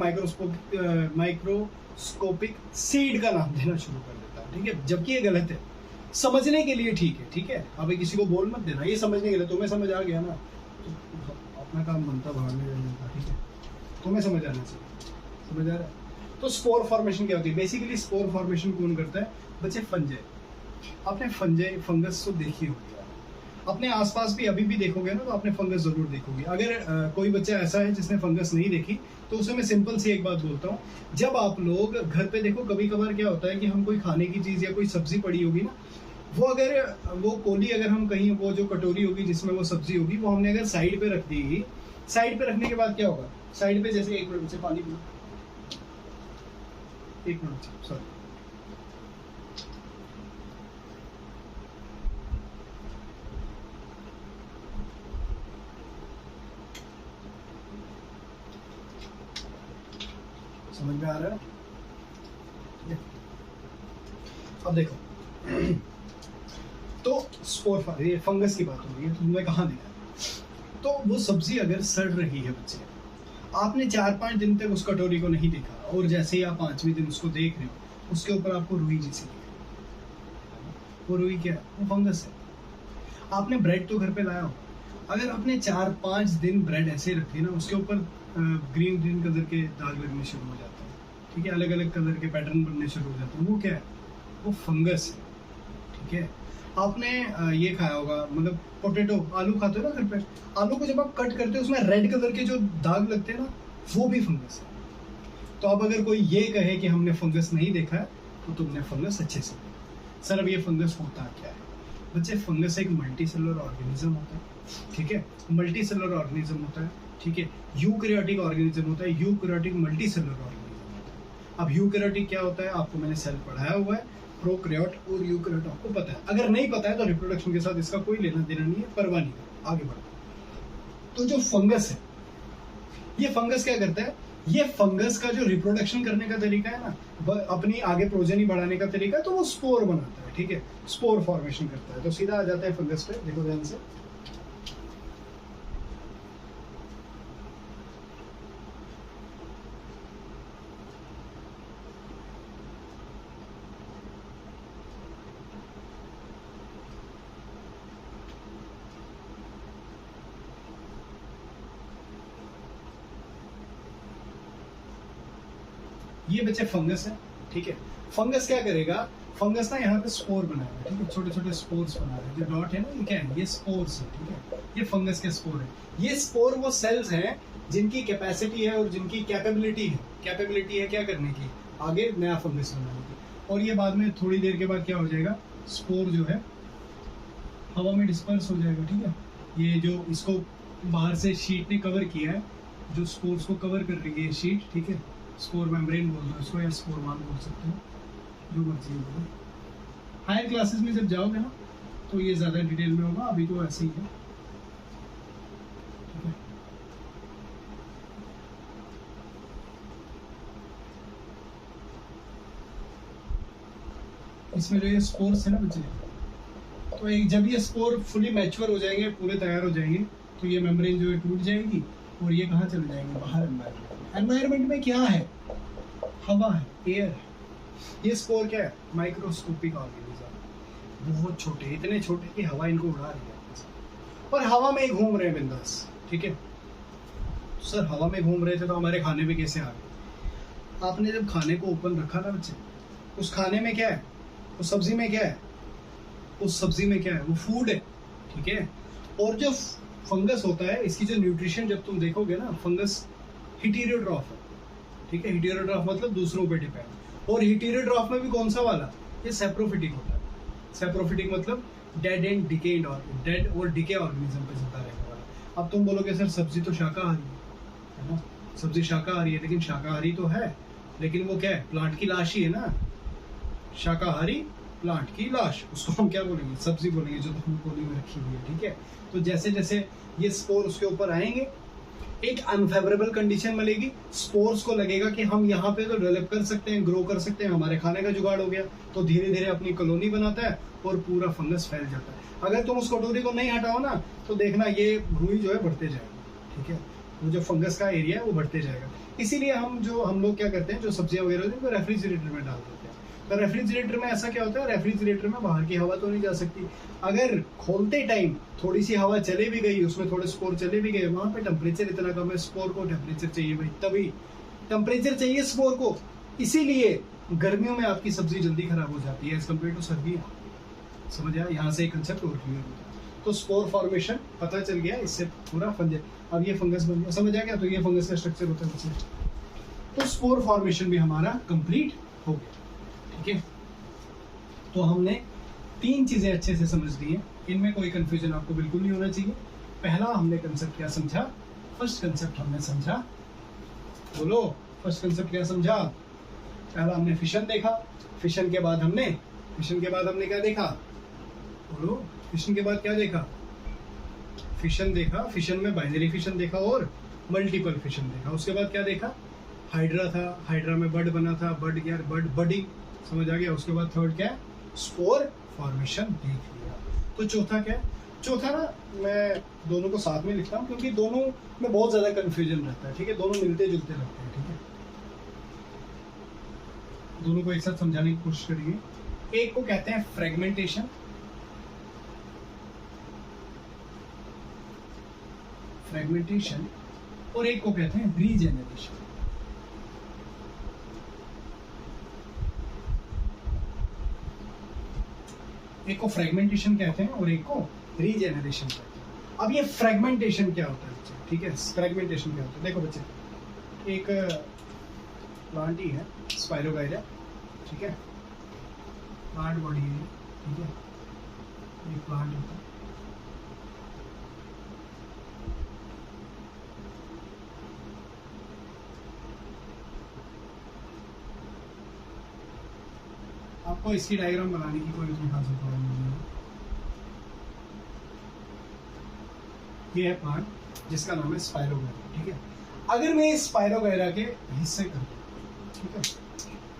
माइक्रोस्कोपिक सीड का नाम देना शुरू कर देता हूँ। ठीक है, जबकि ये गलत है, समझने के लिए ठीक है। ठीक है, अब किसी को बोल मत देना, ये समझने के लिए, तुम्हें समझ आ गया ना तो अपना काम बनता भागने जाने का। ठीक है, तुम्हें समझ आना चाहिए, समझ आ रहा है। तो स्पोर फॉर्मेशन क्या होती है, बेसिकली स्पोर फॉर्मेशन कौन करता है बच्चे, फंजाई। आपने फंजाई, फंगस तो देखी होगी, अपने आसपास भी अभी भी देखोगे ना तो आपने फंगस जरूर देखोगे। अगर कोई बच्चा ऐसा है जिसने फंगस नहीं देखी तो उसे मैं सिंपल सी एक बात बोलता हूँ, जब आप लोग घर पे देखो, कभी कभार क्या होता है कि हम कोई खाने की चीज़ या कोई सब्जी पड़ी होगी ना, वो अगर वो कोली अगर हम कहीं, वो जो कटोरी होगी जिसमें वो सब्जी होगी, वो हमने अगर साइड पे रख दी, साइड पे रखने के बाद क्या होगा, साइड पे जैसे, एक मिनट से पानी पी, एक मिनट सॉरी, समझ में आ रहा है। अब देखो तो स्पोर, ये फंगस की बात हो रही है, तुमने कहाँ देखा, तो वो सब्जी अगर सड़ रही है बच्चे, आपने 4-5 दिन तक उस कटोरी को नहीं देखा, और जैसे ही आप 5वें दिन उसको देख रहे हो, उसके ऊपर आपको रुई जैसी दिखे। वो रुई क्या है, वो फंगस है। आपने ब्रेड तो घर पे लाया हो, अगर आपने 4-5 दिन ब्रेड ऐसे रखी ना, उसके ऊपर ग्रीन ग्रीन कलर के दाग लगने शुरू हो जाते हैं। ठीक है, अलग अलग कलर के पैटर्न बनने शुरू हो जाते हैं, वो क्या है, वो फंगस है। ठीक है, आपने ये खाया होगा, मतलब पोटैटो, आलू खाते हो ना घर पे, आलू को जब आप कट करते हो उसमें रेड कलर के जो दाग लगते हैं ना, वो भी फंगस है। तो अब अगर कोई ये कहे कि हमने फंगस नहीं देखा है तो तुमने फंगस अच्छे से देखा। सर अब ये फंगस होता क्या है? बच्चे, फंगस एक मल्टी सेलुलर ऑर्गेनिज्म होता है, ठीक है, मल्टी सेलुलर ऑर्गेनिज्म होता है, ठीक है, यूकैरियोटिक ऑर्गेनिज्म होता है, यूकैरियोटिक मल्टी सेलुलर ऑर्गेनिज्म होता है। अब यूकैरियोटिक क्या होता है आपको मैंने सेल पढ़ाया हुआ है, प्रोकैरियोट और यूकैरियोट आपको पता है। अगर नहीं पता है तो रिप्रोडक्शन के साथ इसका कोई लेना देना नहीं है, परवाह नहीं है, आगे बढ़ो। तो जो फंगस है, ये फंगस क्या करता है? ये फंगस का जो रिप्रोडक्शन करने का तरीका है ना, अपनी आगे प्रोजेनी बढ़ाने का तरीका है, तो वो स्पोर बनाता है, ठीक है, स्पोर फॉर्मेशन करता है। तो सीधा आ जाता है फंगस पे, देखो ध्यान से। ये बच्चे फंगस है, ठीक है। फंगस क्या करेगा? फंगस ना यहाँ पे स्पोर बनाएगा, ठीक है, छोटे छोटे स्पोर्स बना रहे हैं। जो डॉट है ना, ये क्या है? ये स्पोर्स है, ठीक है, ये फंगस के स्पोर है। ये स्पोर वो सेल्स हैं जिनकी कैपेसिटी है और जिनकी कैपेबिलिटी है क्या करने की? आगे नया फंगस बनाने की। और ये बाद में थोड़ी देर के बाद क्या हो जाएगा? स्पोर जो है हवा में डिस्पर्स हो जाएगा, ठीक है। ये जो इसको बाहर से शीट ने कवर किया है, जो स्पोर्स को कवर कर रही है ये शीट, ठीक है, स्पोर मेम्ब्रेन बोल दो इसको या स्पोर मान बोल सकते हो, जो मर्जी बोलो। हायर क्लासेस में जब जाओगे ना तो ये ज़्यादा डिटेल में होगा, अभी तो ऐसे ही है, ठीक है। इसमें जो ये स्पोर्स है ना बच्चे, तो एक जब ये स्पोर फुली मैच्योर हो जाएंगे, पूरे तैयार हो जाएंगे, तो ये मेम्ब्रेन जो है टूट जाएगी और ये कहाँ चले जाएंगे? बाहर एनवायरनमेंट। एनवायरनमेंट में क्या है? हवा है, एयर है। ये स्पोर क्या है? माइक्रोस्कोपिक ऑर्गेनिज्म, बहुत छोटे, इतने छोटे कि हवा इनको उड़ा रही है और हवा में घूम रहे हैं बिंदास, ठीक है। सर हवा में घूम रहे थे तो हमारे खाने पे कैसे आ गए? आपने जब खाने को ओपन रखा ना बच्चे, उस खाने में क्या है? उस सब्जी में क्या है? उस सब्जी में क्या है? वो फूड है, ठीक है। और जो फंगस होता है, इसकी जो न्यूट्रिशन जब तुम देखोगे ना, फंगस हेटेरोट्रॉफ है, ठीक है। हेटेरोट्रॉफ मतलब दूसरों पे डिपेंड। और हेटेरोट्रॉफ में भी कौन सा वाला? ये सैप्रोफिटिक होता है। सैप्रोफिटिक मतलब डेड एंड डिकेड, और डेड और डिके ऑर्गेनिज्म पे जिंदा रहने वाला। अब तुम बोलोगे सर सब्जी तो शाकाहारी है ना, सब्जी शाकाहारी है, लेकिन शाकाहारी तो है, लेकिन वो क्या है? प्लांट की लाश ही है ना। शाकाहारी प्लांट की लाश, उसको हम क्या बोलेंगे? सब्जी बोलेंगे, जो थर्मोकोली में रखी हुई है, ठीक है। तो जैसे जैसे ये स्पोर उसके ऊपर आएंगे, एक अनफेवरेबल कंडीशन मिलेगी, स्पोर्स को लगेगा कि हम यहाँ पे तो डेवलप कर सकते हैं, ग्रो कर सकते हैं, हमारे खाने का जुगाड़ हो गया, तो धीरे धीरे अपनी कॉलोनी बनाता है और पूरा फंगस फैल जाता है। अगर तुम उस कटोरी को नहीं हटाओ ना तो देखना ये रुई जो है बढ़ते जाएगा, ठीक है, वो जो फंगस का एरिया है वो बढ़ते जाएगा। इसीलिए हम लोग क्या करते हैं, जो सब्जियां वगैरह होती है उनको रेफ्रिजरेटर में डाल देते हैं। तो रेफ्रिजरेटर में ऐसा क्या होता है? रेफ्रिजरेटर में बाहर की हवा तो नहीं जा सकती। अगर खोलते टाइम थोड़ी सी हवा चले भी गई, उसमें थोड़े स्पोर चले भी गए, वहां पे टेम्परेचर इतना कम है, स्पोर को टेम्परेचर चाहिए भाई, तभी टेम्परेचर चाहिए स्पोर को। इसीलिए गर्मियों में आपकी सब्जी जल्दी खराब हो जाती है एज कम्पेयर टू सर्दियाँ। समझ आया? यहाँ से एक कंसेप्ट और क्लियर होता है। तो स्पोर फॉर्मेशन पता चल गया, इससे पूरा फंगस, अब ये फंगस बन गया, समझ आ गया? तो ये फंगस का स्ट्रक्चर होता है। तो स्पोर फॉर्मेशन भी हमारा कंप्लीट हो गया, ठीक है। तो हमने 3 चीजें अच्छे से समझ ली हैं, इनमें कोई कंफ्यूजन आपको बिल्कुल नहीं होना चाहिए। पहला हमने कंसेप्ट क्या समझा? फर्स्ट कंसेप्ट हमने समझा, बोलो फर्स्ट कंसेप्ट क्या समझा? पहला हमने फिशन देखा, फिशन के बाद हमने क्या देखा? बोलो, फिशन के बाद क्या देखा? फिशन देखा, फिशन में बाइनरी फिशन देखा और मल्टीपल फिशन देखा। उसके बाद क्या देखा? हाइड्रा था, हाइड्रा में बड बना था, बड क्या? बड बडिंग, समझ आ गया? उसके बाद थर्ड क्या है? स्पोर फॉर्मेशन देख लिया। तो चौथा क्या है? चौथा ना मैं दोनों को साथ में लिखता हूँ क्योंकि दोनों में बहुत ज्यादा कंफ्यूजन रहता है, ठीक है, दोनों मिलते जुलते रहते हैं, ठीक है। दोनों को एक साथ समझाने की कोशिश करेंगे। एक को कहते हैं फ्रेगमेंटेशन, और एक को कहते हैं रीजेनरेशन। एक को फ्रेगमेंटेशन कहते हैं और एक को रीजेनरेशन कहते हैं। अब ये फ्रेगमेंटेशन क्या होता है बच्चे, ठीक है, फ्रेगमेंटेशन क्या होता है, देखो बच्चे, एक प्लांट ही है स्पाइरोगाइरा, ठीक है, प्लांट बॉडी है, ठीक है, ये प्लांट होता है। आपको इसकी डायग्राम बनाने की कोई इतनी खास जरूरत नहीं है। ये है प्लांट जिसका नाम है स्पाइरोगाइरा, ठीक है। अगर मैं इस स्पाइरोगाइरा के हिस्से कर दूं, ठीक है,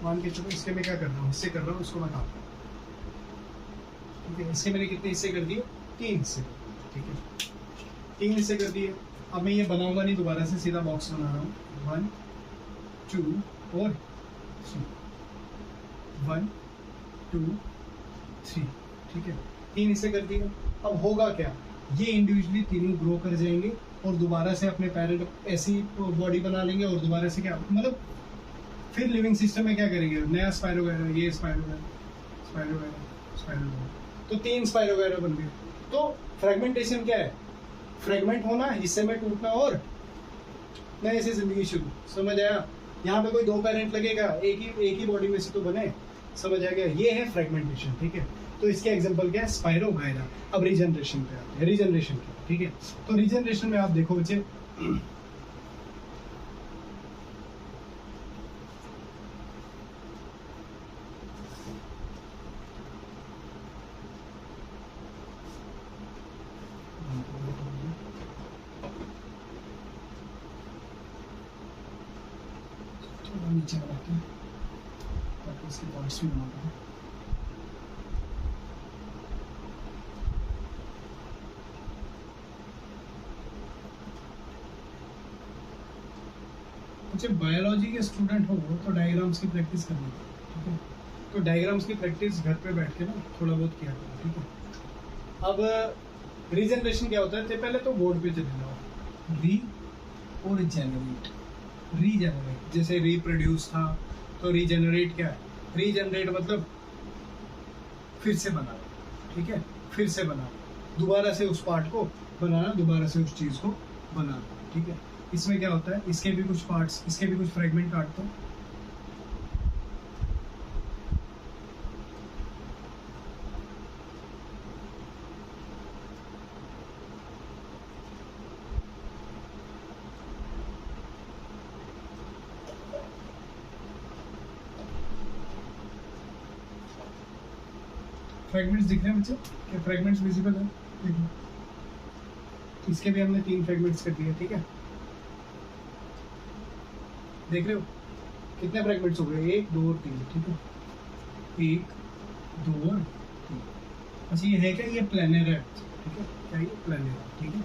मान के चलो इसके मैं क्या कर रहा हूँ, हिस्से कर रहा हूँ, इसको मैं काटता हूँ, ठीक है। इसके मैंने कितने हिस्से कर दिए, 3 हिस्से, ठीक है, 3 हिस्से कर दिए। अब मैं ये बनाऊंगा नहीं, दोबारा से सीधा बॉक्स बना रहा हूँ, 1 2 और 3, 1 2 3, ठीक है, 3 हिस्से कर दिए। अब होगा क्या, ये इंडिविजुअली तीनों ग्रो कर जाएंगे और दोबारा से अपने पेरेंट ऐसी बॉडी बना लेंगे और दोबारा से क्या मतलब फिर लिविंग सिस्टम में क्या करेंगे, नया स्पाइरोगाइरा, ये स्पाइरोगाइरा, स्पाइरोगाइरा, स्पाइरोगाइरा, तो 3 स्पाइरोगाइरा बन गए। तो फ्रेगमेंटेशन क्या है, फ्रेगमेंट होना, हिस्से में टूटना और नए से जिंदगी शुरू। समझ आया, यहाँ पे कोई 2 पेरेंट लगेगा, एक ही बॉडी में से तो बने, समझ आ गया, ये है फ्रेगमेंटेशन, ठीक है। तो इसके एग्जांपल क्या है, स्पाइरोगाइरा। अब रीजनरेशन पे आते हैं, रीजनरेशन क्या, ठीक है। तो रीजनरेशन में आप देखो बच्चे, नीचे बनाते हैं ताकि इसके पॉइंट्स भी बनाते हैं। अच्छा, बायोलॉजी के स्टूडेंट हो तो डायग्राम्स की प्रैक्टिस करनी, ठीक है। तो डायग्राम्स की प्रैक्टिस घर पे बैठ के ना थोड़ा बहुत किया करो, ठीक है। अब रीजनरेशन क्या होता है, पहले तो बोर्ड पे चले जाओ, री और जेनरेट, रीजेनरेट, जैसे रिप्रोड्यूस था तो रीजेनरेट क्या है, रीजेनरेट मतलब फिर से बनाना, ठीक है, फिर से बनाना, दोबारा से उस पार्ट को बनाना, दोबारा से उस चीज को बनाना, ठीक है। इसमें क्या होता है, इसके भी कुछ पार्ट्स, इसके भी कुछ फ्रेगमेंट काटते हैं, फ्रेगमेंट्स दिख रहे हैं बच्चे, क्या फ्रेगमेंट्स विजिबल है, देखिए इसके भी हमने 3 फ्रेगमेंट्स कर दिए, ठीक है, देख रहे हो कितने फ्रेगमेंट्स हो गए, 1 2 और 3, ठीक है, 1 2 और 3। अच्छा ये है क्या, ये प्लेनर है, ठीक है, क्या ये प्लेनर है, ठीक है,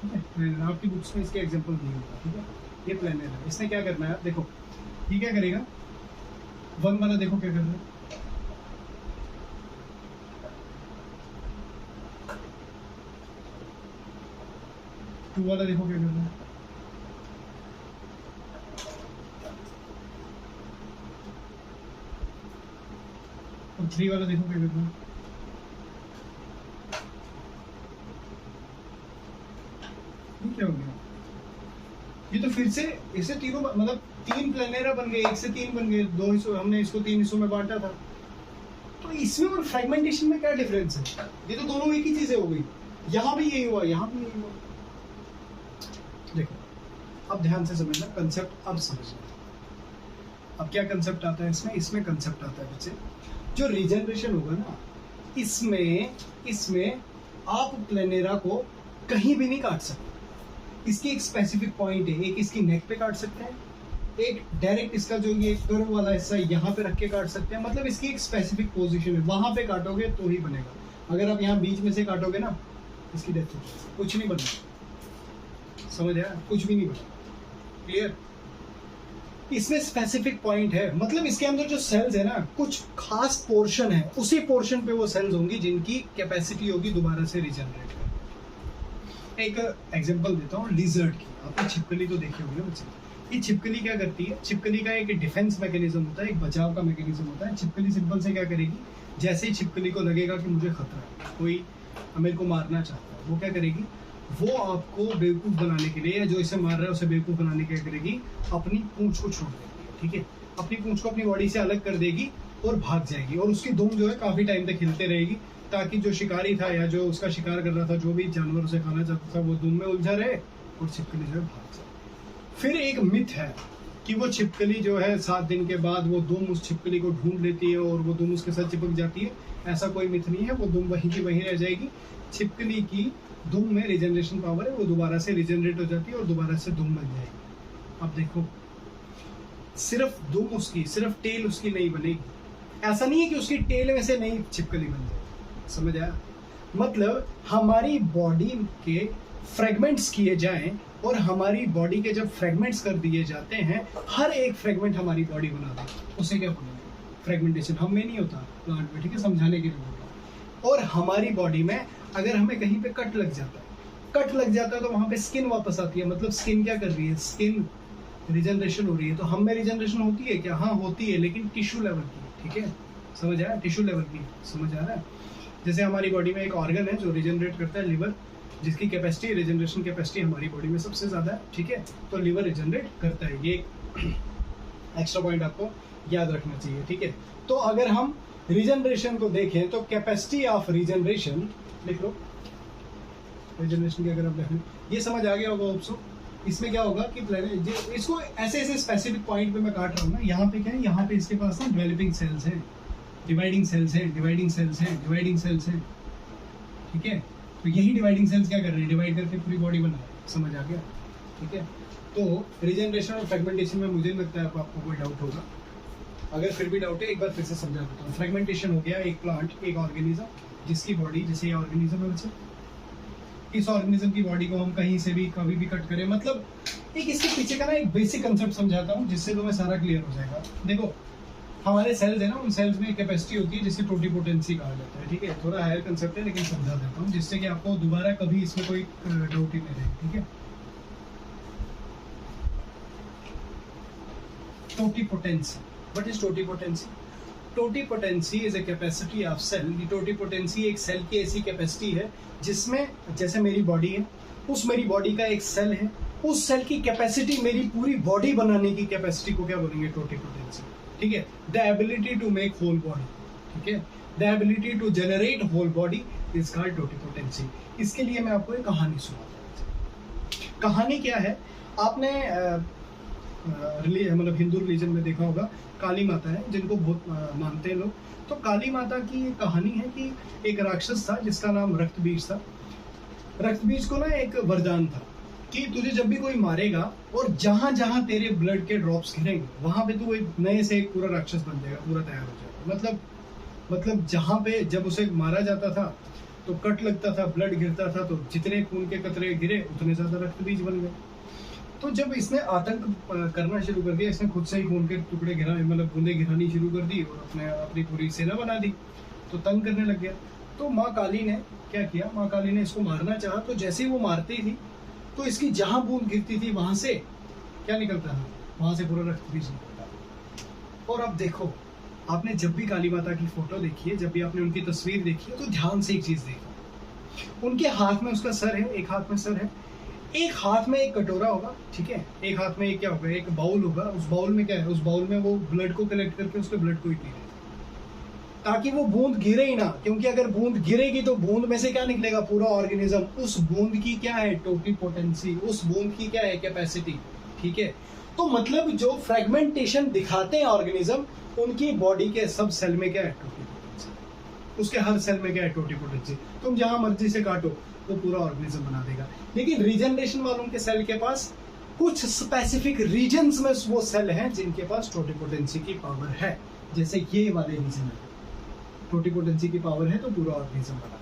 ठीक है, प्लेनर आपकी बुक्स में इसके एग्जांपल दिए होगा, ठीक है, ये प्लेनर है। इसने क्या करना है, देखो ये क्या करेगा, 1 वाला देखो क्या कर रहा है, टू वाला देखो क्या कर रहा है, और 3 वाला देखो क्या कर रहा है। ये क्या हो गया, ये तो फिर से इसे तीनों मतलब 3 प्लेनेरा बन गए, 1 से 3 बन गए, 2 हिस्सों, हमने इसको 3 हिस्सों में बांटा था। तो इसमें और फ्रेगमेंटेशन में क्या डिफरेंस है, ये तो दोनों एक ही चीजें हो गई, यहाँ भी यही हुआ, यहाँ भी यही हुआ। देखो अब ध्यान से समझना कंसेप्ट, अब समझना अब क्या कंसेप्ट आता है इसमें कंसेप्ट आता है बच्चे, जो रीजनरेशन होगा ना, इसमें आप प्लेनेरा को कहीं भी नहीं काट सकते, इसकी एक स्पेसिफिक पॉइंट है, एक इसकी नेक पे काट सकते हैं, एक डायरेक्ट इसका जो ये कर्व वाला हिस्सा यहाँ पे रख के काट सकते हैं, मतलब इसकी एक स्पेसिफिक पोजीशन है, वहां पे काटोगे तो ही बनेगा, अगर आप यहाँ बीच में से काटोगे ना, इसकी डेथ हो जाएगी, कुछ नहीं बनेगा, समझ आया, कुछ भी नहीं बनेगा, क्लियर। इसमें स्पेसिफिक पॉइंट है, मतलब इसके अंदर जो सेल्स है ना, कुछ खास पोर्शन है, उसी पोर्शन पे वो सेल्स होंगी जिनकी कैपेसिटी होगी दोबारा से रिजनरेट करने। एक एग्जांपल देता हूँ लिजर्ड की, आपने छिपकली तो देखी होगी ना बच्चे, ये छिपकली क्या करती है, छिपकली का एक डिफेंस मैकेनिज्म होता है, एक बचाव का मैकेनिज्म होता है। छिपकली सिंपल से क्या करेगी, जैसे ही छिपकली को लगेगा कि मुझे खतरा है, कोई मेरे को मारना चाहता है, वो क्या करेगी, वो आपको बेवकूफ़ बनाने के लिए, या जो इसे मार रहा है उसे बेवकूफ़ बनाने के लिए क्या करेगी, अपनी पूंछ को छोड़ देगी, ठीक है, अपनी पूंछ को अपनी बॉडी से अलग कर देगी और भाग जाएगी, और उसकी दुम जो है काफ़ी टाइम तक हिलते रहेगी, ताकि जो शिकारी था या जो उसका शिकार कर रहा था, जो भी जानवर उसे खाना चाहता था, वो दुम में उलझा रहे और छिपकली जो है भाग जाए। फिर एक मिथ है कि वो छिपकली जो है 7 दिन के बाद वो दुम उस छिपकली को ढूंढ लेती है और वो दुम उसके साथ चिपक जाती है। ऐसा कोई मिथ नहीं है, वो दुम वहीं की वहीं रह जाएगी। छिपकली की दुम में रिजनरेशन पावर है, वो दोबारा से रिजनरेट हो जाती है और दोबारा से दुम बन जाएगी। अब देखो, सिर्फ दुम उसकी, सिर्फ टेल उसकी नहीं बनेगी। ऐसा नहीं है कि उसकी टेल में से नहीं छिपकली बन जाएगी, समझ आया? मतलब हमारी बॉडी के फ्रेगमेंट्स किए जाएं और हमारी बॉडी के जब फ्रेगमेंट्स कर दिए जाते हैं, हर एक फ्रेगमेंट हमारी बॉडी बना देती है, उसे क्या बोलेंगे, फ्रेगमेंटेशन। हम में नहीं होता, प्लांट में, ठीक है, समझाने के लिए बोल रहा हूं। और हमारी बॉडी में अगर हमें कहीं पे कट लग जाता है, कट लग जाता है तो वहां पे स्किन वापस आती है। मतलब स्किन क्या कर रही है, स्किन रिजनरेशन हो रही है। तो हम में रिजनरेशन होती है क्या? हाँ होती है, लेकिन टिश्यू लेवल की, ठीक है, समझ आया? टिश्यू लेवल की, समझ आ रहा है? जैसे हमारी बॉडी में एक ऑर्गन है जो रिजनरेट करता है, लिवर, जिसकी कैपेसिटी, रिजनरेशन कैपेसिटी हमारी बॉडी में सबसे ज़्यादा है, ठीक है, तो लिवर रिजनरेट करता है। ये एक्स्ट्रा पॉइंट आपको याद रखना चाहिए, ठीक है। तो अगर हम रिजनरेशन को देखें तो कैपेसिटी ऑफ रिजनरेशन लिख लो, रिजनरेशन की अगर आप देखें, ये समझ आ गया होगा ऑप्सो। इसमें क्या होगा कि इसको ऐसे ऐसे स्पेसिफिक पॉइंट पे मैं काट रहा हूँ ना, यहाँ पे क्या है, यहाँ पे इसके पास ना डेवलपिंग सेल्स हैं, डिवाइडिंग सेल्स हैं, डिवाइडिंग सेल्स हैं, डिवाइडिंग सेल्स हैं, ठीक है। तो यही डिवाइडिंग सेल्स क्या कर रहे हैं, डिवाइड करके पूरी बॉडी बना रहे हैं, समझ आ गया, ठीक है। तो रिजनरेशन और फ्रेगमेंटेशन में मुझे लगता है आपको कोई डाउट होगा। अगर फिर भी डाउट है, एक बार फिर से समझा देता हूँ। फ्रेगमेंटेशन हो गया एक प्लांट, एक ऑर्गेनिज्म, जिसकी बॉडी, जैसे ये ऑर्गेनिज्म है, वैसे इस ऑर्गेनिज्म की बॉडी को हम कहीं से भी कभी भी कट करें, मतलब एक इसके पीछे का ना एक बेसिक कंसेप्ट समझाता हूँ, जिससे तुम्हें सारा क्लियर हो जाएगा। देखो, हमारे सेल्स है ना, उन सेल्स में एक कैपेसिटी होती है जिसे टोटिपोटेंसी कहा जाता है, ठीक है। थोड़ा हायर कंसेप्ट है लेकिन समझा देता हूँ, जिससे कि आपको दोबारा कभी इसमें कोई डाउट ही नहीं रहे, ठीक है। Totipotency, what is totipotency? Totipotency is a capacity of cell. Totipotency एक सेल की ऐसी कैपेसिटी है जिसमें, जैसे मेरी बॉडी है, उस मेरी बॉडी का एक सेल है, उस सेल की कैपेसिटी मेरी पूरी बॉडी बनाने की कैपेसिटी को क्या बोलेंगे, टोटिपोटेंसी, ठीक है। The ability to make whole body, ठीक है, the ability to generate whole body is called totipotency. इसके लिए मैं आपको एक कहानी सुनाता हूँ। कहानी क्या है, आपने मतलब हिंदू रिलीजन में देखा होगा, काली माता है जिनको बहुत मानते हैं लोग। तो काली माता की एक कहानी है कि एक राक्षस था जिसका नाम रक्तबीज था। रक्तबीज को ना एक वरदान था कि तुझे जब भी कोई मारेगा और जहां जहां तेरे ब्लड के ड्रॉप्स गिरेंगे, वहां पे तू एक नए से एक पूरा राक्षस बन जाएगा, पूरा तैयार हो जाएगा। मतलब जहां पे जब उसे मारा जाता था तो कट लगता था, ब्लड गिरता था, तो जितने खून के कतरे गिरे उतने ज्यादा रक्तबीज बन गए। तो जब इसने आतंक करना शुरू कर दिया, इसने खुद से ही खून के टुकड़े गिरा, मतलब बूंदे गिरानी शुरू कर दी और अपनी पूरी सेना बना दी, तो तंग करने लग गया। तो माँ काली ने क्या किया, माँ काली ने इसको मारना चाहा, तो जैसे ही वो मारती थी तो इसकी जहां बूंद गिरती थी वहां से क्या निकलता था, वहां से पूरा रक्तबीज निकलता था। और अब देखो, आपने जब भी काली माता की फोटो देखी है, जब भी आपने उनकी तस्वीर देखी है, तो ध्यान से एक चीज देखो, उनके हाथ में उसका सर है, एक हाथ में सर है, एक हाथ में एक कटोरा होगा, ठीक है, एक हाथ में एक क्या होगा, एक बाउल होगा। उस बाउल में क्या है, उस बाउल में वो ब्लड को कलेक्ट करके उसके ब्लड को ही पी रहे, ताकि वो बूंद गिरे ही ना, क्योंकि अगर बूंद गिरेगी तो बूंद में से क्या निकलेगा, पूरा ऑर्गेनिज्म। उस बूंद की क्या है, टोटिपोटेंसी, उस बूंद की क्या है, कैपेसिटी, ठीक है। तो मतलब जो फ्रेगमेंटेशन दिखाते हैं ऑर्गेनिज्म, उनकी बॉडी के सब सेल में क्या है, टोटिपोटेंसी, उसके हर सेल में क्या है, टोटिपोटेंसी। तुम जहां मर्जी से काटो वो पूरा ऑर्गेनिज्म बना देगा। लेकिन रीजनरेशन वालों के सेल के पास कुछ स्पेसिफिक रीजन्स में वो सेल हैं जिनके पास टोटिपोटेंसी की पावर है, जैसे ये वाले रीजन है, टोटिपोटेंसी की पावर है तो पूरा ऑर्गेनिज्म बना,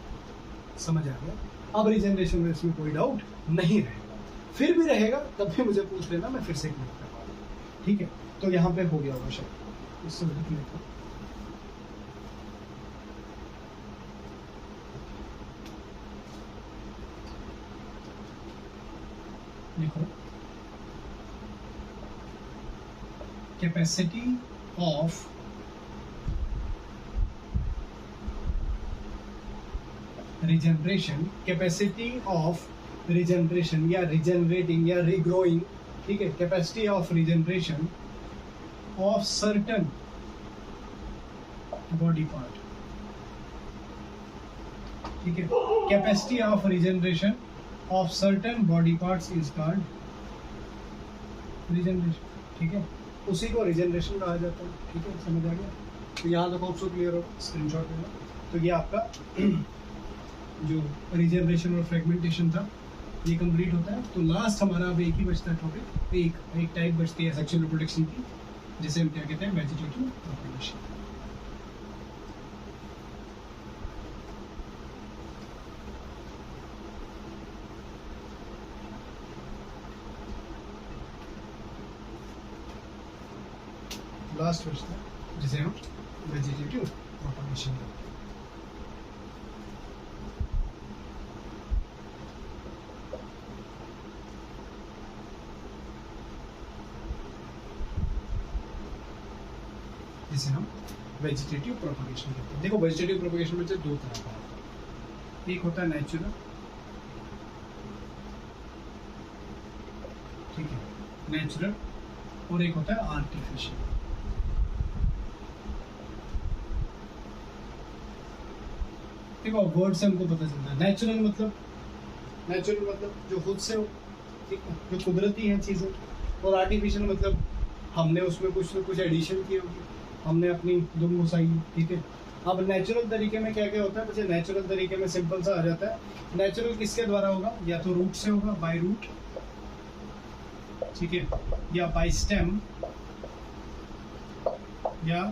समझ आ गया। अब रीजनरेशन में इसमें कोई डाउट नहीं रहेगा, फिर भी रहेगा तब भी मुझे पूछ लेना, मैं फिर से क्लियर करवा, ठीक है। तो यहाँ पे हो गया होगा शायद, इससे लिखो, capacity of regeneration, capacity of regeneration या रिजनरेटिंग या रिग्रोइंग, ठीक है, capacity of regeneration of certain body part, ठीक है, capacity of regeneration of certain body parts is called regeneration, ठीक है, उसी को रिजनरेशन कहा जाता है, ठीक है, समझ आ गया। तो यहाँ तक ऑप्शन क्लियर हो, स्क्रीनशॉट लेना। तो ये आपका जो रिजनरेशन और फ्रेगमेंटेशन था ये कंप्लीट होता है। तो लास्ट हमारा अब एक ही बचता है टॉपिक, एक टाइप बचती है सेक्सुअल रिप्रोडक्शन की, जिसे हम क्या कहते हैं, वेजिटेटिव प्रोपगेशन। लास्ट बचता है जिसे हम वेजिटेटिव प्रोपगेशन कहते हैं। जिसे हम वेजिटेटिव प्रोपगेशन कहते हैं। देखो वेजिटेटिव प्रोपगेशन में से दो तरह का होता है, एक होता है नेचुरल, ठीक है, नेचुरल, और एक होता है आर्टिफिशियल। देखो वर्ड से हमको पता चलता है, नेचुरल मतलब जो खुद से हो, ठीक है, जो कुदरती है चीजें, और आर्टिफिशियल मतलब हमने उसमें कुछ न कुछ एडिशन की होगी, हमने अपनी दुम घुसाई, ठीक है। अब नेचुरल तरीके में क्या क्या होता है, मुझे नेचुरल तरीके में सिंपल सा आ जाता है। नेचुरल किसके द्वारा होगा, या तो रूट से होगा, बाय रूट, ठीक है, या बाय स्टेम, या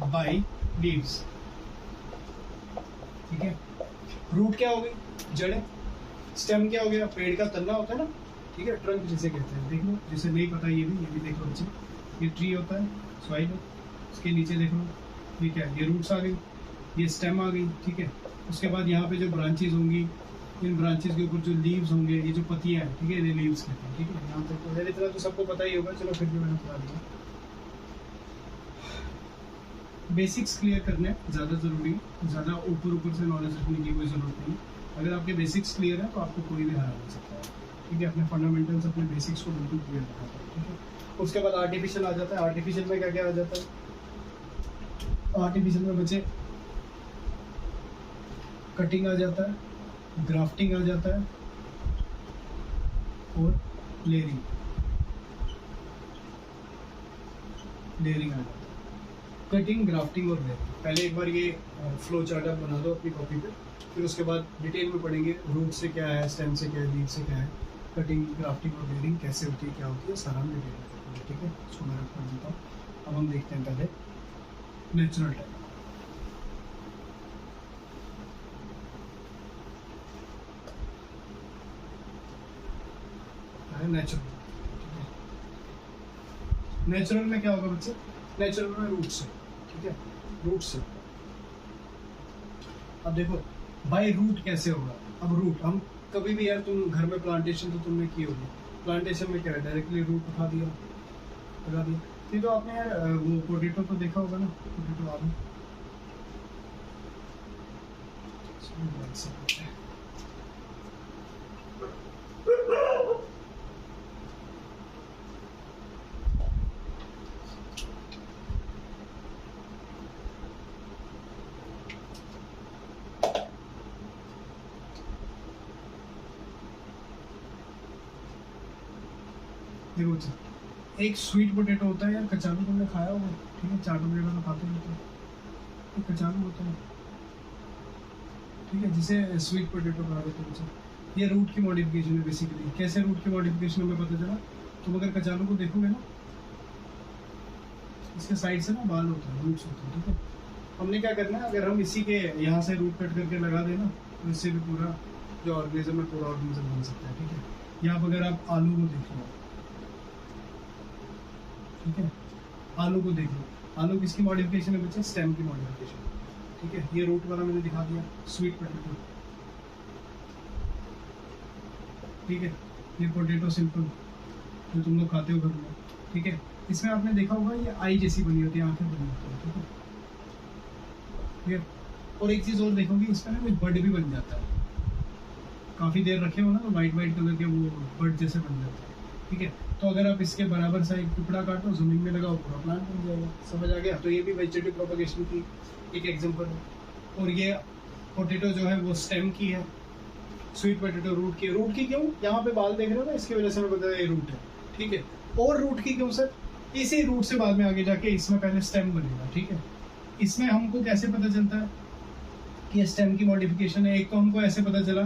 बाय लीव्स, ठीक है। रूट क्या हो गई, जड़ें, स्टेम क्या हो गया, पेड़ का तन्ना होता है ना, ठीक है, ट्रंक जिसे कहते हैं। देख लो, जिसे नहीं पता ये भी देख लो बच्चे, ये ट्री होता है, सॉइल है, उसके नीचे देख लो ये क्या है, ये रूट्स आ गई, ये स्टेम आ गई, ठीक है। उसके बाद यहाँ पे जो ब्रांचेज होंगी, इन ब्रांचेज के ऊपर जो लीव्स होंगे, ये जो पत्तियां हैं, ठीक है, ये लीव्स कहते हैं, ठीक है। यहाँ तक तो इतना तो सबको पता ही होगा, चलो फिर भी मैंने बता दिया। बेसिक्स क्लियर करने ज़्यादा ज़रूरी है, ज़्यादा ऊपर से नॉलेज रखने की कोई ज़रूरत नहीं। अगर आपके बेसिक्स क्लियर है तो आपको कोई भी हरा नहीं सकता है, ठीक है। अपने फंडामेंटल्स, अपने बेसिक्स को बिल्कुल क्लियर रखना है, ठीक है। उसके बाद आर्टिफिशियल आ जाता है। आर्टिफिशियल में क्या क्या आ जाता है, आर्टिफिशियल में बच्चे कटिंग आ जाता है, ग्राफ्टिंग आ जाता है, और लेयरिंग आ जाता है। कटिंग, ग्राफ्टिंग और लेयरिंग। पहले एक बार ये फ्लो चार्ट आप बना दो अपनी कॉपी पे, फिर उसके बाद डिटेल में पढ़ेंगे रूट से क्या है, स्टेम से क्या है, लीफ से क्या है, कटिंग, ग्राफ्टिंग और लेयरिंग कैसे होती है, क्या होती है, सारा हम डिटेल में देखेंगे, ठीक है। इसको मैं रख देता हूँ। अब हम देखते हैं पहले नेचुरल टाइप। नेचुरल, नेचुरल में क्या होगा बच्चे, नेचुरल में रूट से, ठीक है, रूट से। अब देखो बाय रूट कैसे होगा। अब रूट, हम कभी भी यार, तुम घर में प्लांटेशन तो तुमने की होगी, प्लांटेशन में क्या है, डायरेक्टली रूट उठा दिया, लगा दिया। ये तो आपने यार वो पोटैटो तो देखा होगा ना, पोटैटो आलू, देखो एक स्वीट पोटैटो होता है यार, कचालू तुमने खाया होगा, ठीक है, चाट वगैरह तो खाते होते हैं, कचालू होता है, ठीक है, जिसे स्वीट पोटैटो कहा जाता है। ये रूट की मॉडिफिकेशन है बेसिकली। कैसे रूट की मॉडिफिकेशन हमें पता चला, तुम अगर कचालू को देखोगे ना, इसके साइड से ना बाल होते हैं, रूट्स होते हैं, ठीक है। हमने क्या करना है, अगर हम इसी के यहाँ से रूट कट करके लगा देना, तो इससे भी पूरा जो ऑर्गेनिज्म है, पूरा ऑर्गेनिज्म बन सकता है, ठीक है। यहाँ पर अगर आप आलू को देख लो, ठीक है, आलू को देख लो, आलू किसकी मॉडिफिकेशन है बच्चे, स्टेम की मॉडिफिकेशन, ठीक है। ये रूट वाला मैंने दिखा दिया, स्वीट पोटैटो, ठीक है। ये पोटैटो सिंपल जो तुम लोग खाते हो घर में, ठीक है। इसमें आपने देखा होगा ये आई जैसी बनी होती है, आंखें बनी होती है, ठीक है, क्लियर। और एक चीज़ और देखोगे, इसमें ना कुछ बर्ड भी बन जाता है, काफ़ी देर रखे हो ना तो वाइट वाइट कलर के वो बर्ड जैसे बन जाते हैं, ठीक है। तो अगर आप इसके बराबर सा एक टुकड़ा काटो, ज़मीन में लगाओ, पूरा प्लांट बन जाएगा। समझ आ गया? तो ये भी वेजिटेटिव प्रोपगेशन की एक एग्जांपल है। और ये पोटैटो जो है वो स्टेम की है, स्वीट पोटैटो रूट की। रूट की क्यों? यहाँ पे बाल देख रहे हो ना, इसकी वजह से मैं बताया ये रूट है, ठीक है। और रूट की क्यों सर? इसी रूट से बाद में आगे जाके इसमें पहले स्टेम बनेगा, ठीक है। इसमें हमको कैसे पता चलता है कि स्टेम की मॉडिफिकेशन है? एक तो हमको ऐसे पता चला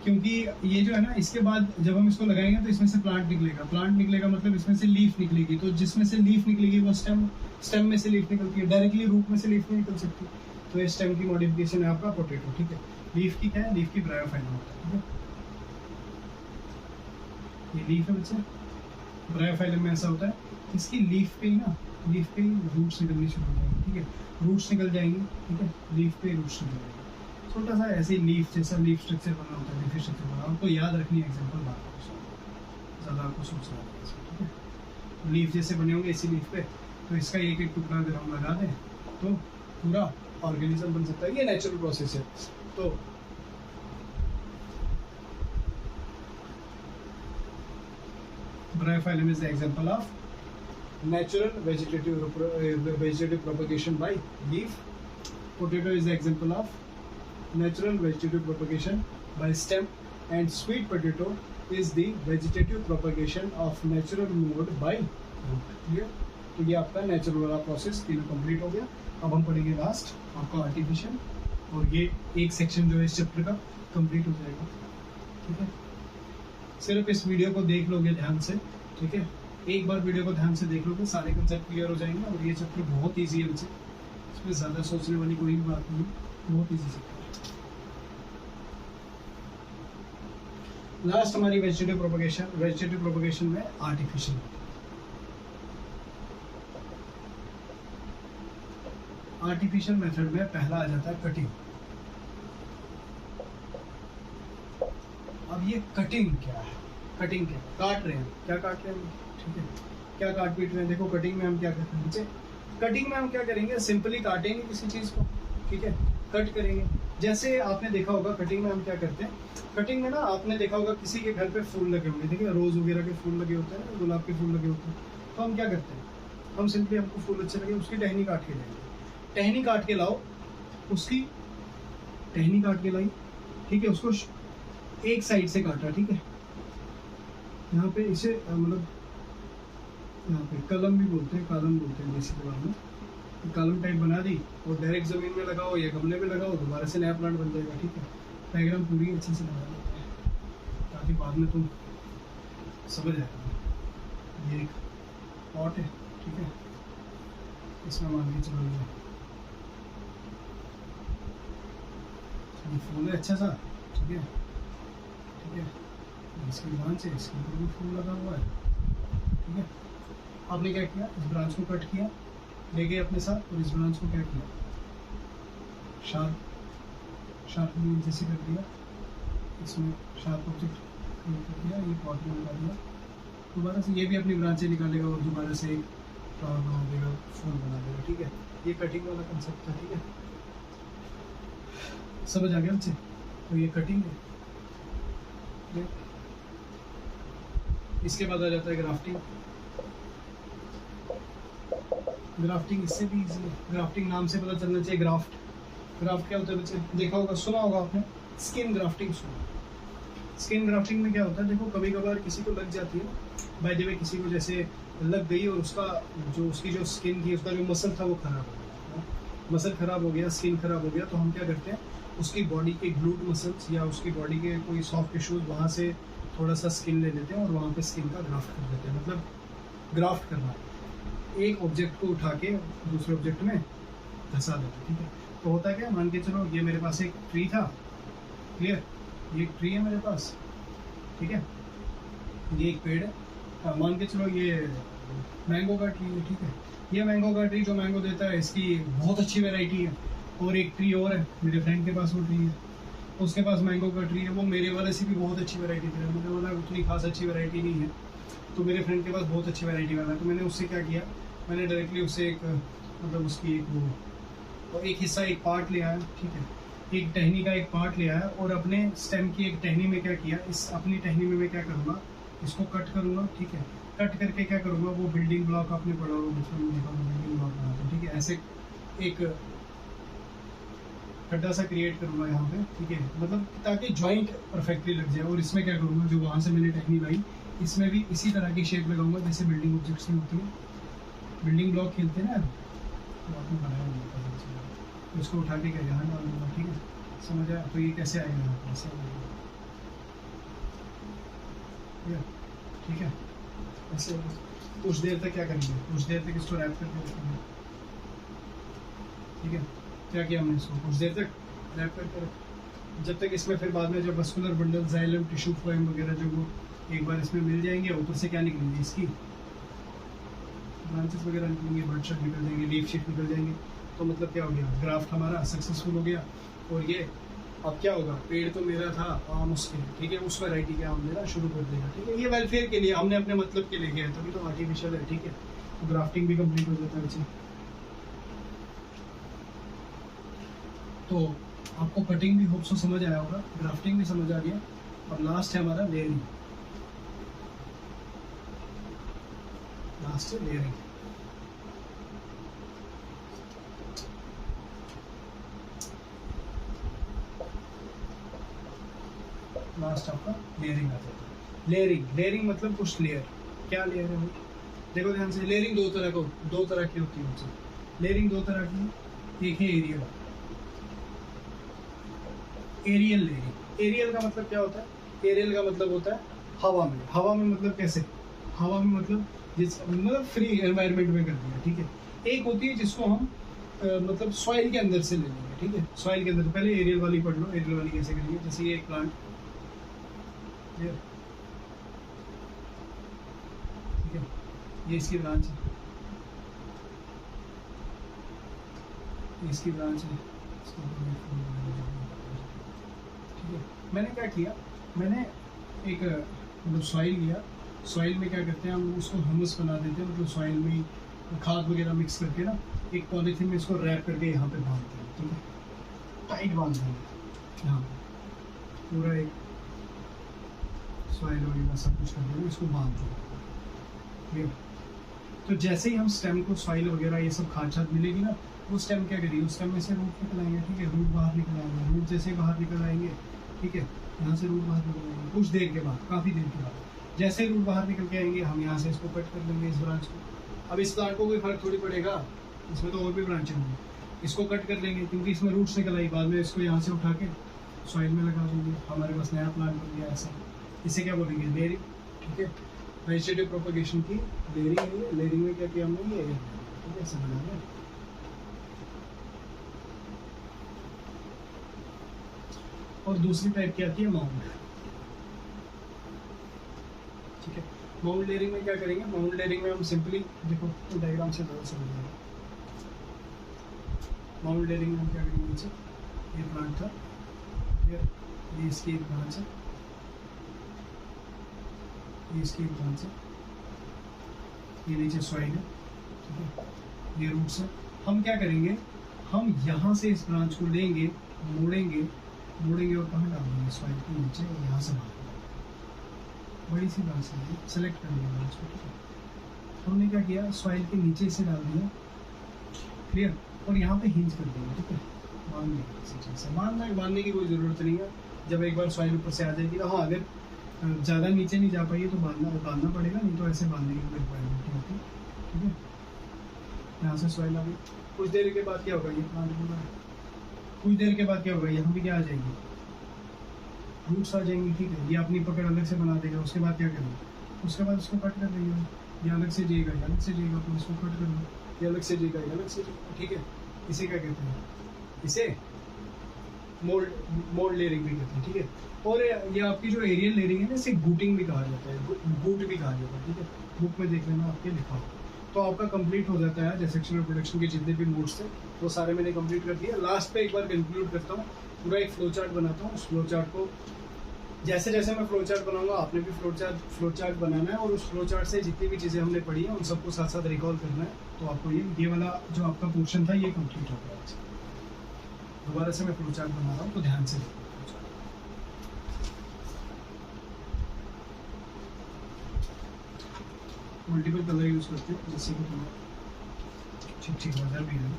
क्योंकि ये जो है ना, इसके बाद जब हम इसको लगाएंगे तो इसमें से प्लांट निकलेगा। प्लांट निकलेगा मतलब इसमें से लीफ निकलेगी, तो जिसमें से लीफ निकलेगी वो स्टेम में से लीफ निकलती है, डायरेक्टली रूट में से लीफ नहीं निकल सकती। तो ये स्टेम की मॉडिफिकेशन है आपका पोटैटो, ठीक है। लीफ की क्या है? लीफ की ब्रायोफाइलम होता है, ठीक है। ये लीफ है बच्चे, ब्रायोफाइलम में ऐसा होता है, इसकी लीफ पे ही ना, लीफ पे ही रूट्स निकलनी शुरू हो जाएंगी, ठीक है। रूट्स निकल जाएंगी, ठीक है, लीफ पे रूट्स निकल जाएंगे। छोटा सा ऐसे लीफ जैसा लीफ स्ट्रक्चर बना होता है, लीफ स्ट्रक्चर बना, आपको याद रखनी है एग्जांपल, बात ज़्यादा आपको सोचना है, ठीक है। लीफ जैसे बने होंगे इसी लीफ पे, तो इसका एक एक टुकड़ा अगर हम लगा दें तो पूरा ऑर्गेनिज्म बन सकता है। ये नेचुरल प्रोसेस है। तो Bryophyllum is the example of natural vegetative propagation by leaf. Potato is the example of natural vegetative propagation by stem, and sweet potato is the vegetative propagation of natural mode by root. Clear? तो ये आपका natural वाला process तीनों complete हो गया। अब हम पढ़ेंगे लास्ट आपका आर्टिफिशियल, और ये एक सेक्शन जो है इस चैप्टर का कंप्लीट हो जाएगा, ठीक है। सिर्फ इस वीडियो को देख लोगे ध्यान से, ठीक है। एक बार वीडियो को ध्यान से देख लोगे, सारे कंसेप्ट क्लियर हो जाएंगे। और ये चैप्टर बहुत इजी है बच्चे, इसमें ज़्यादा सोचने वाली कोई भी बात नहीं, बहुत इजी चैप्टर। लास्ट हमारी वेजिटेटिव प्रोपगेशन में आर्टिफिशियल। आर्टिफिशियल मेथड में पहला आ जाता है कटिंग। अब ये कटिंग क्या है? कटिंग क्या? काट रहे हैं, क्या काट रहे हैं, ठीक है, क्या काट पीट रहे हैं। देखो कटिंग में हम क्या करते हैं बच्चे, कटिंग में हम क्या करेंगे, सिंपली काटेंगे किसी चीज़ को, ठीक है, कट करेंगे। जैसे आपने देखा होगा कटिंग में हम क्या करते हैं, कटिंग में ना आपने देखा होगा किसी के घर पे फूल लगे होंगे, ठीक है, रोज़ वगैरह के फूल लगे होते हैं, गुलाब के फूल लगे होते हैं। तो हम क्या करते हैं, हम सिंपली, हमको फूल अच्छे लगे, उसकी टहनी काट के लाएंगे। टहनी काट के लाओ, उसकी टहनी काट के लाई, ठीक है, उसको एक साइड से काटा, ठीक है। यहाँ पे इसे मतलब यहाँ पे कलम भी बोलते हैं, कालम बोलते हैं देसी जबान में। कालम टाइप बना दी और डायरेक्ट ज़मीन में लगाओ या गमले में लगाओ, दोबारा से नया प्लांट बन जाएगा, ठीक है। डायग्राम पूरी अच्छे से बना लेते हैं ताकि बाद में तुम समझ आएगा। ये एक पॉट है, ठीक है, इसमें मान के चलो ये फूल है अच्छा सा, ठीक है, ठीक है। इसकी ब्रांच है, इसके ऊपर भी फूल लगा हुआ है, ठीक है। आपने क्या किया, इस ब्रांच को कट किया, ले गए अपने साथ, और इस ब्रांच को क्या किया, शार्प जैसे कर दिया, इसमें शार्प ऑब्जेक्ट कर दिया, ये पॉट में लगा दिया। दोबारा से ये भी अपनी ब्रांचें निकालेगा और दोबारा से एक फ्लावर बना देगा, फूल बना देगा, ठीक है। ये कटिंग वाला कंसेप्ट था, ठीक है, समझ आ गया बच्चे। तो ये कटिंग है। इसके बाद आ जाता है ग्राफ्टिंग। ग्राफ्टिंग इससे भी इजी है। ग्राफ्टिंग नाम से पता चलना चाहिए, ग्राफ्ट क्या होता है बच्चे, देखा होगा, सुना होगा आपने, स्किन ग्राफ्टिंग सुना। स्किन ग्राफ्टिंग में क्या होता है, देखो कभी कभार किसी को लग जाती है, बाय द वे किसी को जैसे लग गई और उसकी जो स्किन थी, उसका जो मसल था वो खराब हो गया, मसल खराब हो गया, स्किन खराब हो गया, तो हम क्या करते हैं, उसकी बॉडी के ग्लूट मसल्स या उसकी बॉडी के कोई सॉफ्ट टिश्यूज, वहाँ से थोड़ा सा स्किन ले लेते हैं और वहाँ पे स्किन का ग्राफ्ट कर देते हैं। मतलब ग्राफ्ट करना, एक ऑब्जेक्ट को उठा के दूसरे ऑब्जेक्ट में धंसा देते हैं, ठीक है। तो होता क्या, मान के चलो ये मेरे पास एक ट्री था, क्लियर, ये एक ट्री है मेरे पास, ठीक है, ये एक पेड़ है, मान के चलो ये मैंगो का ट्री है, ठीक है। ये मैंगो का ट्री जो मैंगो देता है, इसकी बहुत अच्छी वैरायटी है। और एक ट्री और है, मेरे फ्रेंड के पास वो ट्री है, उसके पास मैंगो का ट्री है, वो मेरे वाले से भी बहुत अच्छी वैरायटी दे रहा है, मेरे वाला उतनी खास अच्छी वैरायटी नहीं है। तो मेरे फ्रेंड के पास बहुत अच्छी वैरायटी वाला है, तो मैंने उससे क्या किया, मैंने डायरेक्टली उससे एक मतलब उसकी एक वो और एक हिस्सा एक पार्ट ले आया, ठीक है, एक टहनी का एक पार्ट ले आया और अपने स्टेम की एक टहनी में क्या किया, इस अपनी टहनी में मैं क्या करूँगा, इसको कट करूँगा, ठीक है। कट करके क्या करूँगा, वो बिल्डिंग ब्लॉक आपने पढ़ा होगा बचपन में, देखा बिल्डिंग ब्लॉक बनाते हैं, ठीक है, ऐसे एक गड्ढा सा क्रिएट करूँगा यहाँ पे, ठीक है, मतलब ताकि जॉइंट परफेक्टली लग जाए। और इसमें क्या करूँगा, जो वहाँ से मैंने टहनी लाई, इसमें भी इसी तरह की शेप लगाऊंगा जैसे बिल्डिंग ऑब्जेक्ट्स में होती है, बिल्डिंग ब्लॉक खेलते हैं ना, तो आपने बनाया होगा, तो इसको उठा के क्या यहाँ डाल दूँगा, ठीक है, समझ आया। तो ये कैसे आएगा यहाँ पर, ऐसे आएगा, ठीक है। ऐसे कुछ देर तक क्या करेंगे, कुछ देर तक इसको रैप करके रखेंगे, ठीक है। क्या किया हमने, इसको कुछ देर तक रैप करके रखें, जब तक इसमें फिर बाद में जब muscular bundle, xylem, tissue phloem वगैरह जो वो एक बार इसमें मिल जाएंगे, ऊपर से क्या निकलेंगे, इसकी ब्रांचेस वगैरह निकलेंगे, बर्ड शट निकल जाएंगे, लीफ शिट निकल जाएंगे। तो मतलब क्या हो गया, ग्राफ्ट हमारा सक्सेसफुल हो गया। और ये अब क्या होगा, पेड़ तो मेरा था, आम उसके, ठीक है, उस वैरायटी के आम मेरा शुरू कर देगा, ठीक है। ये वेलफेयर के लिए हमने अपने मतलब के लिए गया है, तभी तो आर्टिफिशियल है, ठीक है। तो ग्राफ्टिंग भी कंप्लीट हो जाता है बच्चे। तो आपको कटिंग भी होप सो समझ आया होगा, ग्राफ्टिंग भी समझ आ गया, और लास्ट है हमारा लेयरिंग। लास्ट है लेयरिंग। लास्ट आपका लेयरिंग आ जाता है। लेयरिंग मतलब कुछ लेयर, क्या लेयर है भाई, देखो ध्यान से। लेयरिंग दो तरह की होती है। लेयरिंग दो तरह की, एक है एरियल, एरियल लेयरिंग। एरियल का मतलब क्या होता है, एरियल का मतलब होता है हवा में। हवा में मतलब कैसे, हवा में मतलब जिस मतलब फ्री एनवायरनमेंट में कर दिया, ठीक है। एक होती है जिसको हम मतलब सॉइल के अंदर से ले लेंगे, ठीक है, सॉइल के अंदर। पहले एरियल वाली पढ़ लो, एरियल वाली कैसे करेंगे, जैसे ये एक प्लांट, ठीक है, ये इसकी ब्रांच है, इसकी ब्रांच है, ठीक है। मैंने क्या किया, मैंने एक मतलब सॉइल लिया, सॉइल में क्या करते हैं हम, उसको ह्यूमस बना देते हैं, मतलब सॉइल में खाद वगैरह मिक्स करके ना, एक पॉलीथीन में इसको रैप करके यहाँ पे बांधते हैं, ठीक है, टाइट बांधते हैं यहाँ पे, पूरा एक सॉइल वगैरह सब कुछ करते हैं, इसको बांधते हैं, ठीक है। तो जैसे ही हम स्टेम को सॉइल वगैरह ये सब खाद छाद मिलेगी ना, वो स्टेम क्या करेगी, उस स्टेम में से रूट निकल आएंगे, ठीक है, रूट बाहर निकल आएंगे, रूट जैसे बाहर निकल आएंगे, ठीक है, यहाँ से रूट बाहर निकल आएंगे कुछ देर के बाद, काफ़ी देर के बाद। जैसे रूट बाहर निकल के आएंगे, हम यहाँ से इसको कट कर लेंगे, इस ब्रांच को। अब इस प्लांट को कोई फर्क थोड़ी पड़ेगा, इसमें तो और भी ब्रांचें होंगी, इसको कट कर लेंगे क्योंकि इसमें रूट्स निकल आई। बाद में इसको यहाँ से उठा के सॉइल में लगा देंगे, हमारे पास नया प्लांट बन गया ऐसा। इसे क्या बोलेंगे, लेयरिंग, ठीक है। वेजिटेटिव प्रोपगेशन की लेयरिंग है। लेयरिंग में क्या किया हमने, ये ठीक है, समझ आ गया। और दूसरी टाइप की आती है माउंड, ठीक है। माउंट लेयरिंग में क्या करेंगे, माउंट लेयरिंग में हम सिंपली देखो डायग्राम से ज़्यादा समझ आएगा। माउंट लेयरिंग में हम क्या करेंगे, नीचे ये प्लांट था, ये इसकी एक ब्रांच है, ये इसकी एक ब्रांच है, ये नीचे सॉइल है, ठीक है, ये रूट्स है। हम क्या करेंगे, हम यहाँ से इस ब्रांच को लेंगे, मोड़ेंगे और कहाँ डाल देंगे, सॉइल के नीचे, और यहाँ से बाहर बड़ी सी ब्रांच लेंगे, सेलेक्ट कर लिया ब्रांच को, ठीक है। हमने क्या किया, सॉइल के नीचे इसे डाल दिया, क्लियर, और यहाँ पे हिंज कर देंगे, ठीक है, बांध देंगे किसी चीज़ से। बांधने की कोई ज़रूरत नहीं है, जब एक बार सॉइल ऊपर से आ जाएगी। हाँ, अगर ज़्यादा नीचे नहीं जा पाइए तो बांधना पड़ेगा, नहीं तो ऐसे बांधने की कोई रिक्वायरमेंट नहीं होती, ठीक है। यहाँ से सॉइल आ गई, कुछ देर के बाद क्या होगा, ये प्लांट होगा, कुछ देर के बाद क्या होगा, यहाँ पे क्या आ जाएगी, रूट्स आ जाएंगी, ठीक है। ये अपनी पकड़ अलग से बना देगा। उसके बाद क्या करेंगे, उसके बाद इसको कट कर देंगे, ये अलग से जाएगा, ये अलग से जाएगा, तो इसको कट कर लो, ये अलग से जाएगा, ये अलग से जाएगा, ठीक है। इसे क्या कहते हैं, इसे मोल्ड लेयरिंग भी कहते हैं, ठीक है। और ये आपकी जो एरियल लेयरिंग है ना, इसे गूटिंग भी कहा जाता है, गूट भी कहा जाता है, ठीक है। बुक में देख लेना, आपके लिखा हो। तो आपका कंप्लीट हो जाता है सेक्शनल प्रोडक्शन के जितने भी मोड्स थे वो सारे मैंने कंप्लीट कर दिया। लास्ट पे एक बार कंक्लूड करता हूँ, पूरा एक फ्लो चार्ट बनाता हूँ, उस फ्लो चार्ट को जैसे जैसे मैं फ्लो चार्ट बनाऊंगा आपने भी फ्लो चार्ट बनाना है, और उस फ्लो चार्ट से जितनी भी चीज़ें हमने पढ़ी हैं उन सबको साथ साथ रिकॉल करना है। तो आपको ये वाला जो आपका पोर्शन था ये कंप्लीट हो गया। दोबारा से मैं फ्लो चार्ट बना रहा हूँ, तो ध्यान से देखो। मल्टीपल कलर यूज करते हैं, जैसे कि तुम्हें ठीक नजर भी है।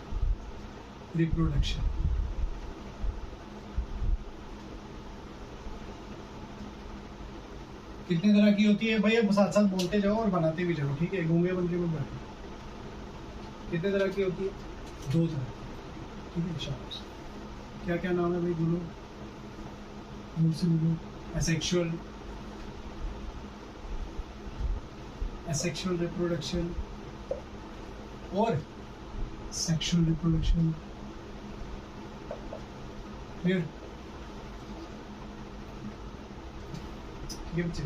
रिप्रोडक्शन, कितनी तरह की होती है भाई, अब साथ साथ बोलते जाओ और बनाते भी जाओ, ठीक है, गूंगे बन के मत बैठो। कितने तरह की होती है? 2 तरह, ठीक है। शाबाश। क्या क्या नाम है भाई, बोलो मुझसे बोलो। एसेक्सुअल, एसेक्सुअल रिप्रोडक्शन और सेक्सुअल रिप्रोडक्शन। क्लियर? ठीक है बच्चे,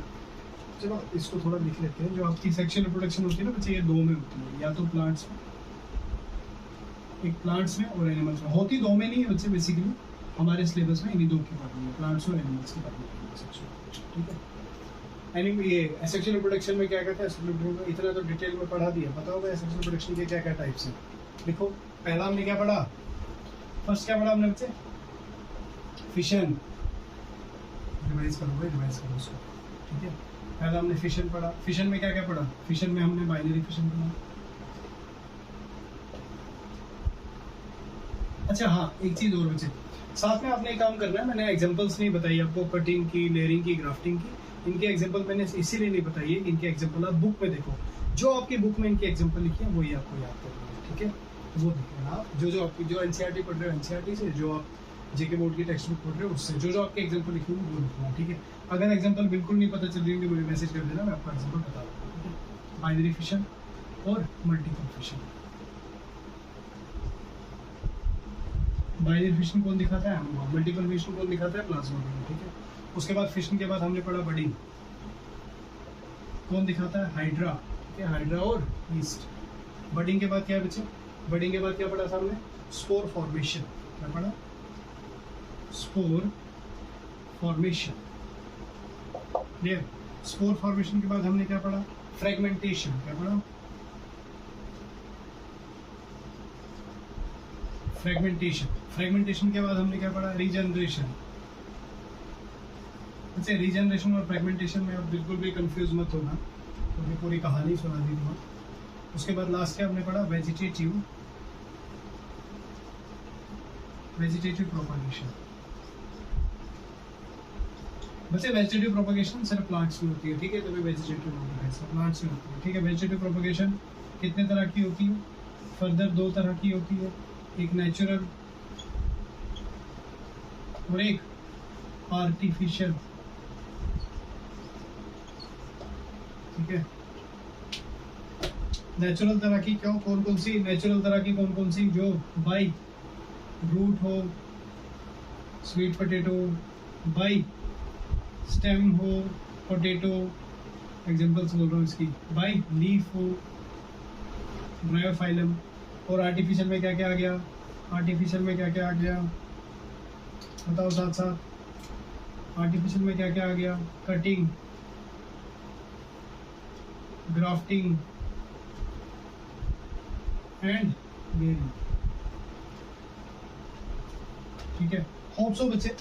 चलो इसको थोड़ा लिख लेते हैं। जो आपकी सेक्सुअल रिप्रोडक्शन होती है ना बच्चे, ये 2 में होती है, या तो प्लांट्स में, एक प्लांट्स में और एनिमल्स में। होती 2 में नहीं है बच्चे, बेसिकली हमारे सिलेबस में इन्हीं 2 की पढ़नी है, प्लांट्स और एनिमल्स की पढ़नी है सेक्सुअल रिप्रोडक्शन, ठीक है। एनिमल ये एसेक्सुअल रिप्रोडक्शन में क्या कहते हैं, एसेक्सुअल रिप्रोडक्शन इतना तो डिटेल में पढ़ा दिया, पता होगा एसेक्सुअल रिप्रोडक्शन के क्या क्या टाइप्स हैं। देखो पहला हमने क्या पढ़ा, फर्स्ट क्या पढ़ा हमने बच्चे, फिशन। रिवाइज करो भाई, रिवाइज करो उसको, ठीक है। पहला हमने फिशन पढ़ा। फिशन में क्या क्या पढ़ा? फिशन में हमने बाइनरी फिशन पढ़ा। अच्छा हाँ, एक चीज और बच्चे, साथ में आपने एक काम करना है, मैंने एग्जांपल्स नहीं बताई आपको, कटिंग की, लेयरिंग की, ग्राफ्टिंग की। इनके एग्जांपल मैंने इसीलिए नहीं बताई है, इनके एग्जांपल आप बुक में देखो, जो आपकी बुक में इनके एग्जांपल लिखे हैं वही आपको याद करना है, ठीक है। वो देख लेना आप, जो आपकी जो एनसीईआरटी पढ़ रहे हो एनसीईआरटी से, जो आप जेके बोर्ड की टेक्स्ट बुक पढ़ रहे हो उससे, जो आपके एग्जांपल लिखे होंगे वो लिखना, ठीक है। अगर एग्जांपल बिल्कुल नहीं पता चल रही होंगे मुझे मैसेज कर देना, मैं आपको एग्जांपल बता दूंगा, ठीक है। बाइनरी फिशन और मल्टीपल फिशन। बाइनरी फिशन कौन दिखाता है? हम। मल्टीपल फिशन कौन दिखाता है? प्लाज्मोडियम, ठीक है। उसके बाद फिशन के बाद हमने पढ़ा बडिंग, कौन दिखाता है? हाइड्रा, ठीक है, हाइड्रा और ईस्ट। बडिंग के बाद क्या है बच्चे? बडिंग के बाद क्या पढ़ा था हमने? Spore formation. क्या पढ़ा? Spore formation, clear. Spore formation के बाद हमने क्या पढ़ा? फ्रेगमेंटेशन। क्या पढ़ा? फ्रेगमेंटेशन। फ्रेगमेंटेशन के बाद हमने क्या पढ़ा? रीजनरेशन। अच्छा, रीजनरेशन और फ्रेगमेंटेशन में आप बिल्कुल भी कंफ्यूज मत होना, क्योंकि पूरी कहानी सुना दी तुम्हें। उसके बाद लास्ट क्या हमने पढ़ा? Vegetative propagation. बच्चे वेजिटेटिव प्रोपगेशन सिर्फ प्लांट्स में होती है, ठीक है, तभी वेजिटेटिव प्रोपगेशन प्लांट्स में होती है, ठीक है। वेजिटेटिव प्रोपगेशन कितने तरह की होती है? फर्दर 2 तरह की होती है, एक नेचुरल और एक आर्टिफिशियल, ठीक है। नेचुरल तरह की क्यों, कौन कौन सी नेचुरल तरह की, कौन कौन सी? जो बाई रूट हो, स्वीट पोटैटो, बाई स्टेम हो, पोटैटो, एग्जांपल्स बोल रहा हूँ इसकी, बाई लीफ हो, ब्रायोफाइलम। और आर्टिफिशियल में क्या क्या आ गया? आर्टिफिशियल में क्या क्या आ गया बताओ साथ साथ। आर्टिफिशियल में क्या क्या आ गया? कटिंग, ग्राफ्टिंग एंड लेयरिंग, ठीक है। होप सो बच्चे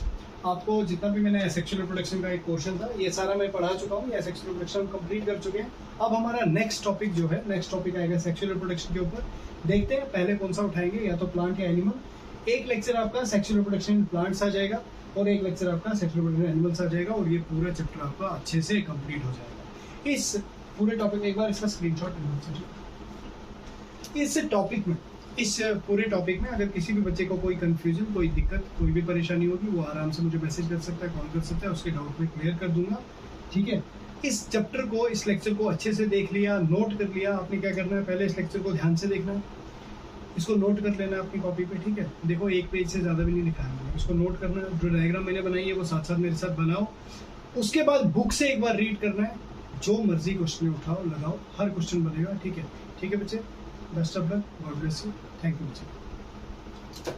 आपको जितना भी मैंने एसेक्सुअल रिप्रोडक्शन का एक पोर्शन था ये सारा मैं पढ़ा चुका हूँ, ये एसेक्सुअल रिप्रोडक्शन कंप्लीट कर चुके हैं। अब हमारा नेक्स्ट टॉपिक जो है, नेक्स्ट टॉपिक आएगा सेक्सुअल रिप्रोडक्शन के ऊपर। देखते हैं पहले कौन सा उठाएंगे, या तो प्लांट या एनिमल। एक लेक्चर आपका सेक्सुअल रिप्रोडक्शन प्लांट्स आ जाएगा और एक लेक्चर आपका सेक्सुअल रिप्रोडक्शन एनिमल्स आ जाएगा, और ये पूरा चैप्टर आपका अच्छे से कंप्लीट हो जाएगा। इस पूरे टॉपिक, एक बार इसका स्क्रीनशॉट लेना। इस टॉपिक में, इस पूरे टॉपिक में अगर किसी भी बच्चे को कोई कंफ्यूजन, कोई दिक्कत, कोई भी परेशानी होगी, वो आराम से मुझे मैसेज कर सकता है, कॉल कर सकता है, उसके डाउट में क्लियर कर दूंगा, ठीक है। इस चैप्टर को, इस लेक्चर को अच्छे से देख लिया, नोट कर लिया। आपने क्या करना है, पहले इस लेक्चर को ध्यान से देखना, इसको नोट कर लेना अपनी कॉपी पे, ठीक है। देखो 1 पेज से ज़्यादा भी नहीं लिखा है मैंने, इसको नोट करना है। जो डायग्राम मैंने बनाई है वो साथ साथ मेरे साथ बनाओ। उसके बाद बुक से एक बार रीड करना है, जो मर्जी क्वेश्चन उठाओ, लगाओ, हर क्वेश्चन बनेगा, ठीक है। ठीक है बच्चे, best of luck, God bless you, thank you बच्चे।